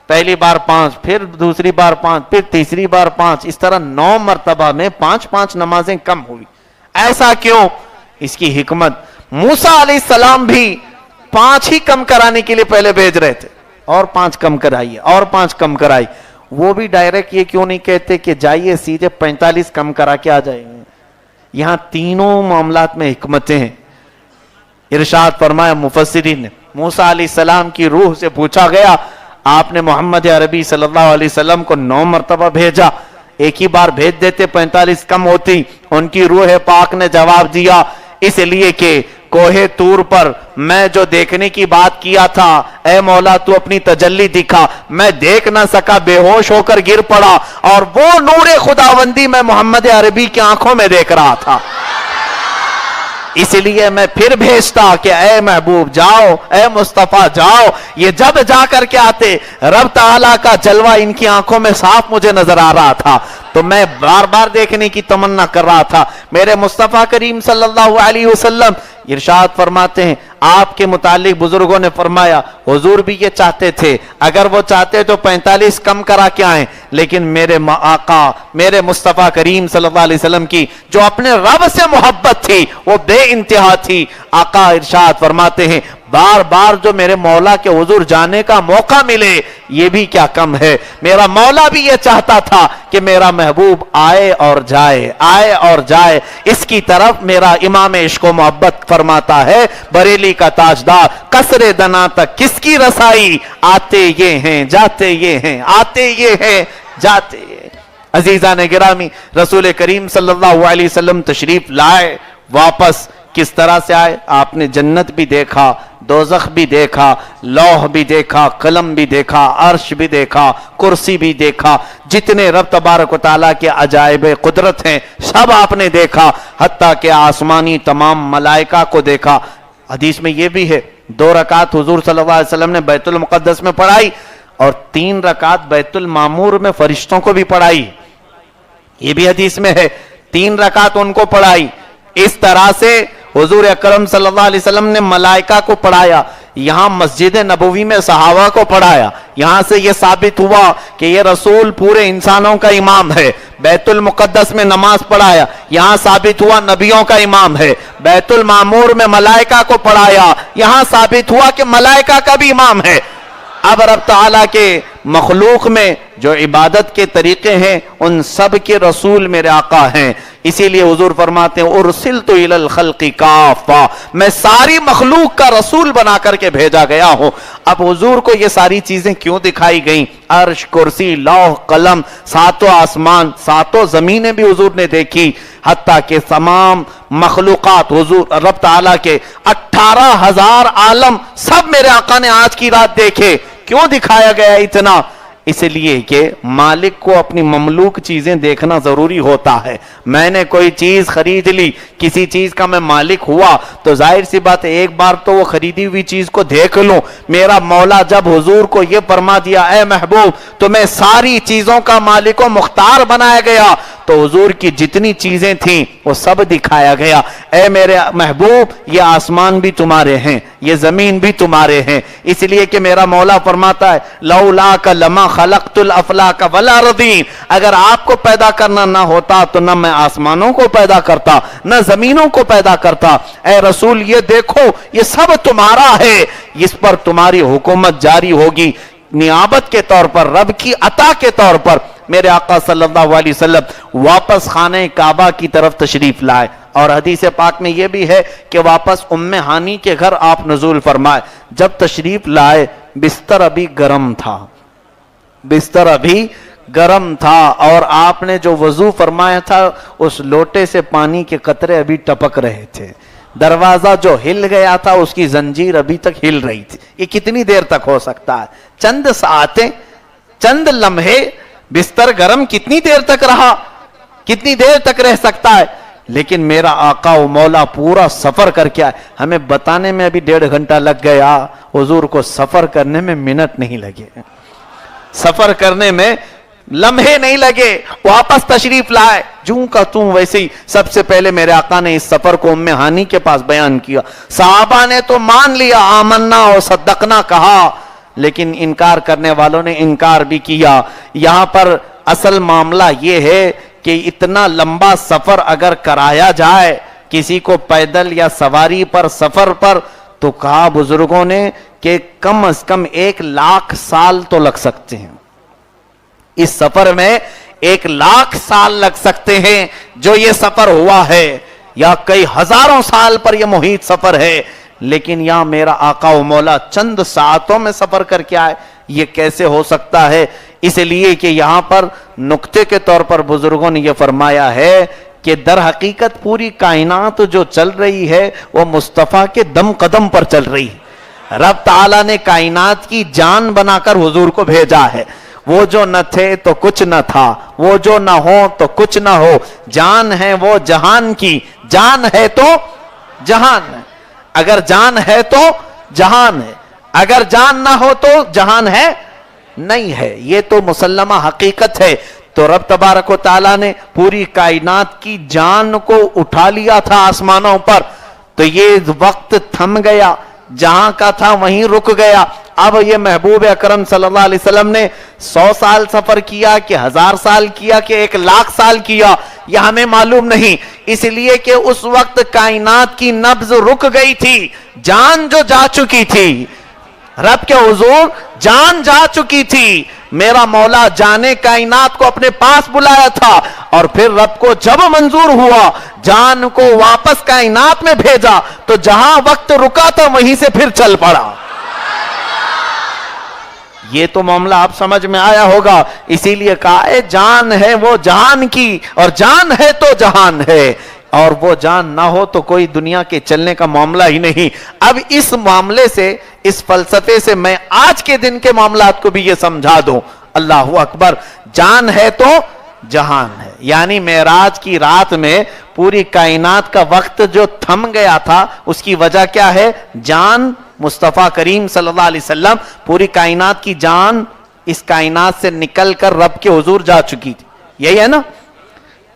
S1: پہلی بار 5, پھر دوسری بار 5, پھر تیسری بار 5, اس طرح 9 مرتبہ میں 5 نمازیں کم ہوئی. ایسا کیوں؟ اس کی حکمت, موسیٰ علیہ السلام بھی 5 ہی کم کرانے کے لیے پہلے بھیج رہے تھے, اور 5 کم کرائیے, اور 5 کم کرائی. وہ بھی ڈائریکٹ یہ کیوں نہیں کہتے کہ جائیے سیدھے 45 کم کرا کے آ جائیں گے. یہاں تینوں معاملات میں حکمتیں ہیں. ارشاد فرمایا مفسرین نے, موسیٰ علیہ السلام کی روح سے پوچھا گیا, آپ نے محمد عربی صلی اللہ علیہ وسلم کو 9 مرتبہ بھیجا, ایک ہی بار بھیج دیتے 45 کم ہوتی. ان کی روح پاک نے جواب دیا, اس لیے کہ کوہ طور پر میں جو دیکھنے کی بات کیا تھا, اے مولا تو اپنی تجلی دکھا, میں دیکھ نہ سکا, بے ہوش ہو کر گر پڑا, اور وہ نور خداوندی میں محمد عربی کی آنکھوں میں دیکھ رہا تھا. اس لیے میں پھر بھیجتا کہ اے محبوب جاؤ, اے مصطفیٰ جاؤ. یہ جب جا کر کے آتے, رب تعالیٰ کا جلوہ ان کی آنکھوں میں صاف مجھے نظر آ رہا تھا, تو میں بار بار دیکھنے کی تمنا کر رہا تھا. میرے مصطفیٰ کریم صلی اللہ علیہ وسلم ارشاد فرماتے ہیں, آپ کے متعلق بزرگوں نے فرمایا حضور بھی یہ چاہتے تھے, اگر وہ چاہتے تو 45 کم کرا کے آئیں, لیکن میرے آقا میرے مصطفیٰ کریم صلی اللہ علیہ وسلم کی جو اپنے رب سے محبت تھی وہ بے انتہا تھی. آقا ارشاد فرماتے ہیں بار بار جو میرے مولا کے حضور جانے کا موقع ملے یہ بھی کیا کم ہے. میرا مولا بھی یہ چاہتا تھا کہ میرا محبوب آئے اور جائے, آئے اور جائے. اس کی طرف میرا امام عشق و محبت فرماتا ہے, بریلی کا تاجدار, قصر دنا تک کس کی رسائی, آتے یہ ہیں جاتے یہ ہیں, آتے یہ ہیں جاتے یہ. عزیزان گرامی, رسول کریم صلی اللہ علیہ وسلم تشریف لائے, واپس کس طرح سے آئے؟ آپ نے جنت بھی دیکھا, دوزخ بھی دیکھا, لوح بھی دیکھا, قلم بھی دیکھا, عرش بھی دیکھا, کرسی بھی دیکھا, جتنے رب تبارک و تعالیٰ کے عجائب قدرت ہیں سب آپ نے دیکھا, حتیٰ کہ آسمانی تمام ملائکہ کو دیکھا. حدیث میں یہ بھی ہے 2 رکعت حضور صلی اللہ علیہ وسلم نے بیت المقدس میں پڑھائی, اور 3 رکعت بیت المعمور میں فرشتوں کو بھی پڑھائی. یہ بھی حدیث میں ہے, 3 رکعت ان کو پڑھائی. اس طرح سے حضور اکرم صلی اللہ علیہ وسلم نے ملائکہ کو پڑھایا, یہاں مسجد نبوی میں صحابہ کو پڑھایا. یہاں سے یہ ثابت ہوا کہ یہ رسول پورے انسانوں کا امام ہے. بیت المقدس میں نماز پڑھایا, یہاں ثابت ہوا نبیوں کا امام ہے. بیت المعمور میں ملائکہ کو پڑھایا, یہاں ثابت ہوا کہ ملائکہ کا بھی امام ہے. اب رب تعالیٰ کے مخلوق میں جو عبادت کے طریقے ہیں ان سب کے رسول میرے آقا ہیں. اسی لیے حضور فرماتے ہیں ارسلت الی الخلق کافہ, میں ساری مخلوق کا رسول بنا کر کے بھیجا گیا ہوں. اب حضور کو یہ ساری چیزیں کیوں دکھائی گئیں؟ عرش, کرسی, لوح, قلم, 7 آسمان, 7 زمینیں بھی حضور نے دیکھی, حتیٰ کہ تمام مخلوقات حضور رب تعالیٰ کے 18,000 عالم سب میرے آقا نے آج کی رات دیکھے. کیوں دکھایا گیا اتنا؟ اس لیے کہ مالک کو اپنی مملوک چیزیں دیکھنا ضروری ہوتا ہے. میں نے کوئی چیز خرید لی, کسی چیز کا میں مالک ہوا, تو ظاہر سی بات ہے ایک بار تو وہ خریدی ہوئی چیز کو دیکھ لوں. میرا مولا جب حضور کو یہ فرما دیا اے محبوب تمہیں ساری چیزوں کا مالک و مختار بنایا گیا, تو حضور کی جتنی چیزیں تھیں وہ سب دکھایا گیا. اے میرے محبوب یہ آسمان بھی تمہارے ہیں, یہ زمین بھی تمہارے ہیں. اس لیے کہ میرا مولا فرماتا ہے لولاک لما خلقت الافلاک والارضین, اگر آپ کو پیدا کرنا نہ ہوتا تو نہ میں آسمانوں کو پیدا کرتا نہ زمینوں کو پیدا کرتا. اے رسول یہ دیکھو یہ سب تمہارا ہے, اس پر تمہاری حکومت جاری ہوگی نیابت کے طور پر, رب کی عطا کے طور پر. میرے آقا صلی اللہ علیہ وسلم واپس خانہ کعبہ کی طرف تشریف لائے, اور حدیث پاک میں یہ بھی ہے کہ واپس ام ہانی کے گھر آپ نزول فرمائے. جب تشریف لائے بستر ابھی گرم تھا, بستر ابھی گرم تھا, اور آپ نے جو وضو فرمایا تھا اس لوٹے سے پانی کے قطرے ابھی ٹپک رہے تھے. دروازہ جو ہل گیا تھا اس کی زنجیر ابھی تک ہل رہی تھی. یہ کتنی دیر تک ہو سکتا ہے؟ چند ساعتیں, چند لمحے. بستر گرم کتنی دیر تک رہا, کتنی دیر تک رہ سکتا ہے؟ لیکن میرا آقا و مولا پورا سفر کر کے آئے. ہمیں بتانے میں ابھی 1.5 گھنٹہ لگ گیا, حضور کو سفر کرنے میں منٹ نہیں لگے, سفر کرنے میں لمحے نہیں لگے. واپس تشریف لائے, جوں کا توں ویسے ہی سب سے پہلے میرے آقا نے اس سفر کو ام ہانی کے پاس بیان کیا. صحابہ نے تو مان لیا, آمنا و صدقنا کہا, لیکن انکار کرنے والوں نے انکار بھی کیا. یہاں پر اصل معاملہ یہ ہے کہ اتنا لمبا سفر اگر کرایا جائے کسی کو پیدل یا سواری پر سفر پر, تو کہا بزرگوں نے کہ کم از کم 1,00,000 سال تو لگ سکتے ہیں. اس سفر میں 1,00,000 سال لگ سکتے ہیں جو یہ سفر ہوا ہے, یا کئی ہزاروں سال پر یہ محیط سفر ہے. لیکن یہاں میرا آقا و مولا چند ساعتوں میں سفر کر کے آئے, یہ کیسے ہو سکتا ہے؟ اس لیے کہ یہاں پر نقطے کے طور پر بزرگوں نے یہ فرمایا ہے کہ در حقیقت پوری کائنات جو چل رہی ہے وہ مصطفیٰ کے دم قدم پر چل رہی ہے. رب تعالیٰ نے کائنات کی جان بنا کر حضور کو بھیجا ہے. وہ جو نہ تھے تو کچھ نہ تھا, وہ جو نہ ہو تو کچھ نہ ہو. جان ہے وہ جہان کی, جان ہے تو جہان ہے. اگر جان ہے تو جہان ہے, اگر جان نہ ہو تو جہان ہے نہیں ہے. یہ تو مسلمہ حقیقت ہے. تو رب تبارک و تعالیٰ نے پوری کائنات کی جان کو اٹھا لیا تھا آسمانوں پر, تو یہ وقت تھم گیا, جہاں کا تھا وہیں رک گیا. اب یہ محبوب اکرم صلی اللہ علیہ وسلم نے 100 سال سفر کیا کہ 1000 سال کیا کہ 1,00,000 سال کیا, یہ ہمیں معلوم نہیں. اس لیے کہ اس وقت کائنات کی نبض رک گئی تھی, جان جو جا چکی تھی, رب کے حضور جان جا چکی تھی. میرا مولا جانے کائنات کو اپنے پاس بلایا تھا, اور پھر رب کو جب منظور ہوا جان کو واپس کائنات میں بھیجا, تو جہاں وقت رکا تھا وہیں سے پھر چل پڑا. یہ تو معاملہ آپ سمجھ میں آیا ہوگا. اسی لیے کہا ہے جان ہے وہ جہان کی, اور جان ہے تو جہان ہے, اور وہ جان نہ ہو تو کوئی دنیا کے چلنے کا معاملہ ہی نہیں. اب اس معاملے سے, اس فلسفے سے میں آج کے دن کے معاملات کو بھی یہ سمجھا دوں. اللہ اکبر. جان ہے تو جہان ہے, یعنی معراج کی رات میں پوری کائنات کا وقت جو تھم گیا تھا اس کی وجہ کیا ہے؟ جان مصطفیٰ کریم صلی اللہ علیہ وسلم, پوری کائنات کی جان اس کائنات سے نکل کر رب کے حضور جا چکی تھی. یہی ہے نا.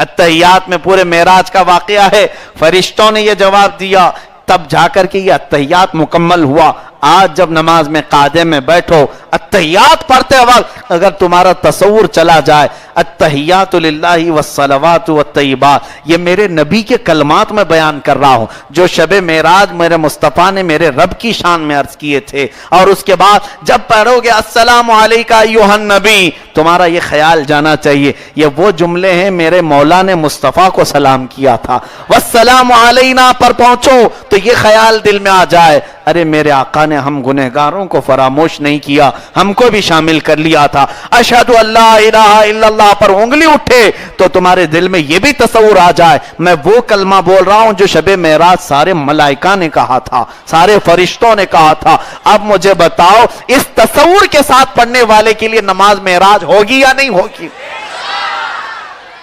S1: التحیات میں پورے معراج کا واقعہ ہے. فرشتوں نے یہ جواب دیا, تب جا کر کے یہ التحیات مکمل ہوا. آج جب نماز میں قاعدے میں بیٹھو, التحیات پڑھتے وقت اگر تمہارا تصور چلا جائے, التحیات للہ والصلوات والطیبات, یہ میرے نبی کے کلمات میں بیان کر رہا ہوں جو شب معراج میرے مصطفیٰ نے میرے رب کی شان میں عرض کیے تھے. اور اس کے بعد جب پڑھو گے السلام علیکہ ایھا النبی, تمہارا یہ خیال جانا چاہیے یہ وہ جملے ہیں میرے مولا نے مصطفیٰ کو سلام کیا تھا. والسلام علینا پر پہنچو تو یہ خیال دل میں آ جائے, ارے میرے آقا نے ہم گنہگاروں کو فراموش نہیں کیا, ہم کو بھی شامل کر لیا تھا. اشہدو ان لا الہ الا اللہ پر انگلی اٹھے تو تمہارے دل میں یہ بھی تصور آ جائے میں وہ کلمہ بول رہا ہوں جو شب معراج سارے ملائکہ نے کہا تھا, سارے فرشتوں نے کہا تھا. اب مجھے بتاؤ اس تصور کے ساتھ پڑھنے والے کے لیے نماز معراج ہوگی یا نہیں ہوگی؟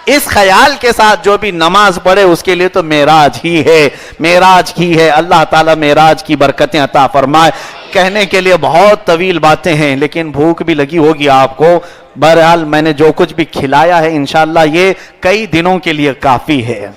S1: اس خیال کے ساتھ جو بھی نماز پڑھے اس کے لیے تو معراج ہی ہے, معراج ہی ہے. اللہ تعالیٰ معراج کی برکتیں عطا فرمائے. کہنے کے لیے بہت طویل باتیں ہیں لیکن بھوک بھی لگی ہوگی آپ کو. بہرحال میں نے جو کچھ بھی کھلایا ہے انشاءاللہ یہ کئی دنوں کے لیے کافی ہے.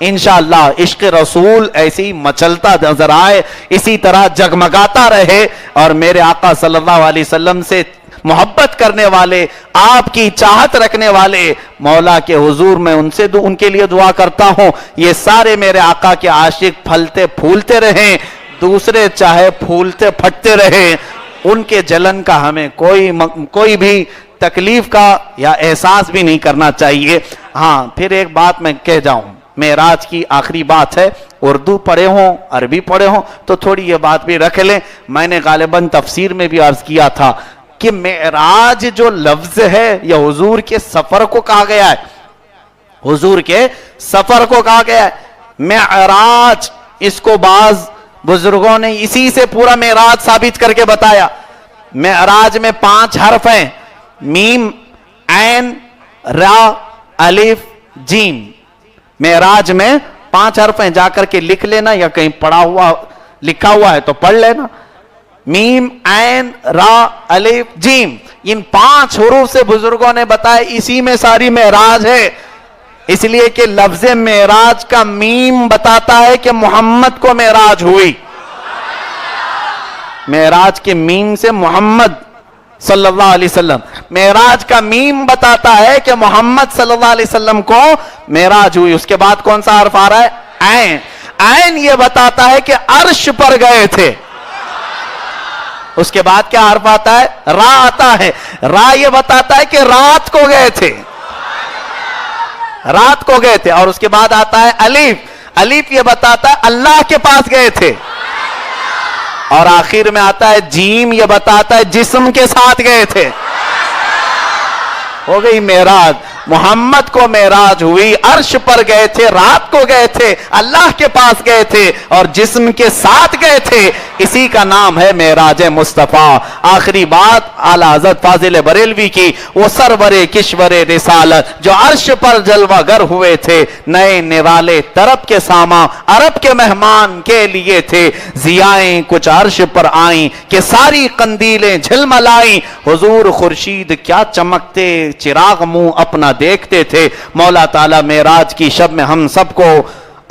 S1: انشاءاللہ عشق رسول ایسی مچلتا نظر آئے, اسی طرح جگمگاتا رہے, اور میرے آقا صلی اللہ علیہ وسلم سے محبت کرنے والے, آپ کی چاہت رکھنے والے مولا کے حضور میں ان کے لیے دعا کرتا ہوں یہ سارے میرے آقا کے عاشق پھلتے پھولتے رہیں, دوسرے چاہے پھولتے پھٹتے رہیں. ان کے جلن کا ہمیں کوئی بھی تکلیف کا یا احساس بھی نہیں کرنا چاہیے. ہاں پھر ایک بات میں کہہ جاؤں, معراج کی آخری بات ہے, اردو پڑھے ہوں عربی پڑھے ہوں تو تھوڑی یہ بات بھی رکھ لیں. میں نے غالباً تفسیر میں بھی عرض کیا تھا کہ معراج جو لفظ ہے یہ حضور کے سفر کو کہا گیا ہے, حضور کے سفر کو کہا گیا ہے. معراج اس کو بعض بزرگوں نے اسی سے پورا معراج ثابت کر کے بتایا. معراج میں 5 حرف ہیں, میم عین را الف جیم. معراج میں 5 حرف ہیں, جا کر کے لکھ لینا یا کہیں لکھا ہوا ہے تو پڑھ لینا. میم عین را الف جیم, ان 5 حروف سے بزرگوں نے بتایا اسی میں ساری معراج ہے. اس لیے کہ لفظ معراج کا میم بتاتا ہے کہ محمد کو معراج ہوئی. معراج کے میم سے محمد صلی اللہ علیہ وسلم, معراج کا میم بتاتا ہے کہ محمد صلی اللہ علیہ وسلم کو معراج ہوئی. اس کے بعد کون سا حرف آ رہا ہے؟ عین. عین یہ بتاتا ہے کہ عرش پر گئے تھے. اس کے بعد کیا حرف آتا ہے؟ را آتا ہے. را یہ بتاتا ہے کہ رات کو گئے تھے, رات کو گئے تھے. اور اس کے بعد آتا ہے الف. الف یہ بتاتا ہے اللہ کے پاس گئے تھے. اور آخر میں آتا ہے جیم, یہ بتاتا ہے جسم کے ساتھ گئے تھے. ہو گئی معراج. محمد کو معراج ہوئی, عرش پر گئے تھے, رات کو گئے تھے, اللہ کے پاس گئے تھے اور جسم کے ساتھ گئے تھے. اسی کا نام ہے معراج مصطفیٰ. آخری بات اعلیٰ حضرت فاضل بریلوی کی, وہ سرور کشور رسالت جو عرش پر جلوہ گر ہوئے تھے, نئے نرالے طرب کے ساما عرب کے مہمان کے لیے تھے. ضیائیں کچھ عرش پر آئیں کہ ساری قندیلیں جھلملائیں. حضور خورشید کیا چمکتے, چراغ منہ اپنا دیکھتے تھے. مولا تعالیٰ معراج کی شب میں ہم سب کو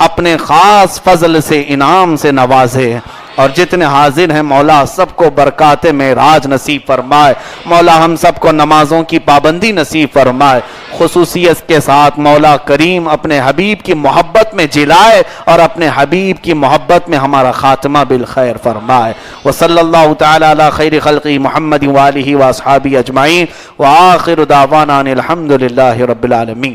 S1: اپنے خاص فضل سے انعام سے نوازے, اور جتنے حاضر ہیں مولا سب کو برکات معراج نصیب فرمائے. مولا ہم سب کو نمازوں کی پابندی نصیب فرمائے. خصوصیت کے ساتھ مولا کریم اپنے حبیب کی محبت میں جلائے اور اپنے حبیب کی محبت میں ہمارا خاتمہ بالخیر فرمائے. وصلی اللہ تعالی علی خیر خلقی محمد وآلہ واصحابہ اجمعین, وآخر دعوانا الحمد للہ رب العالمین.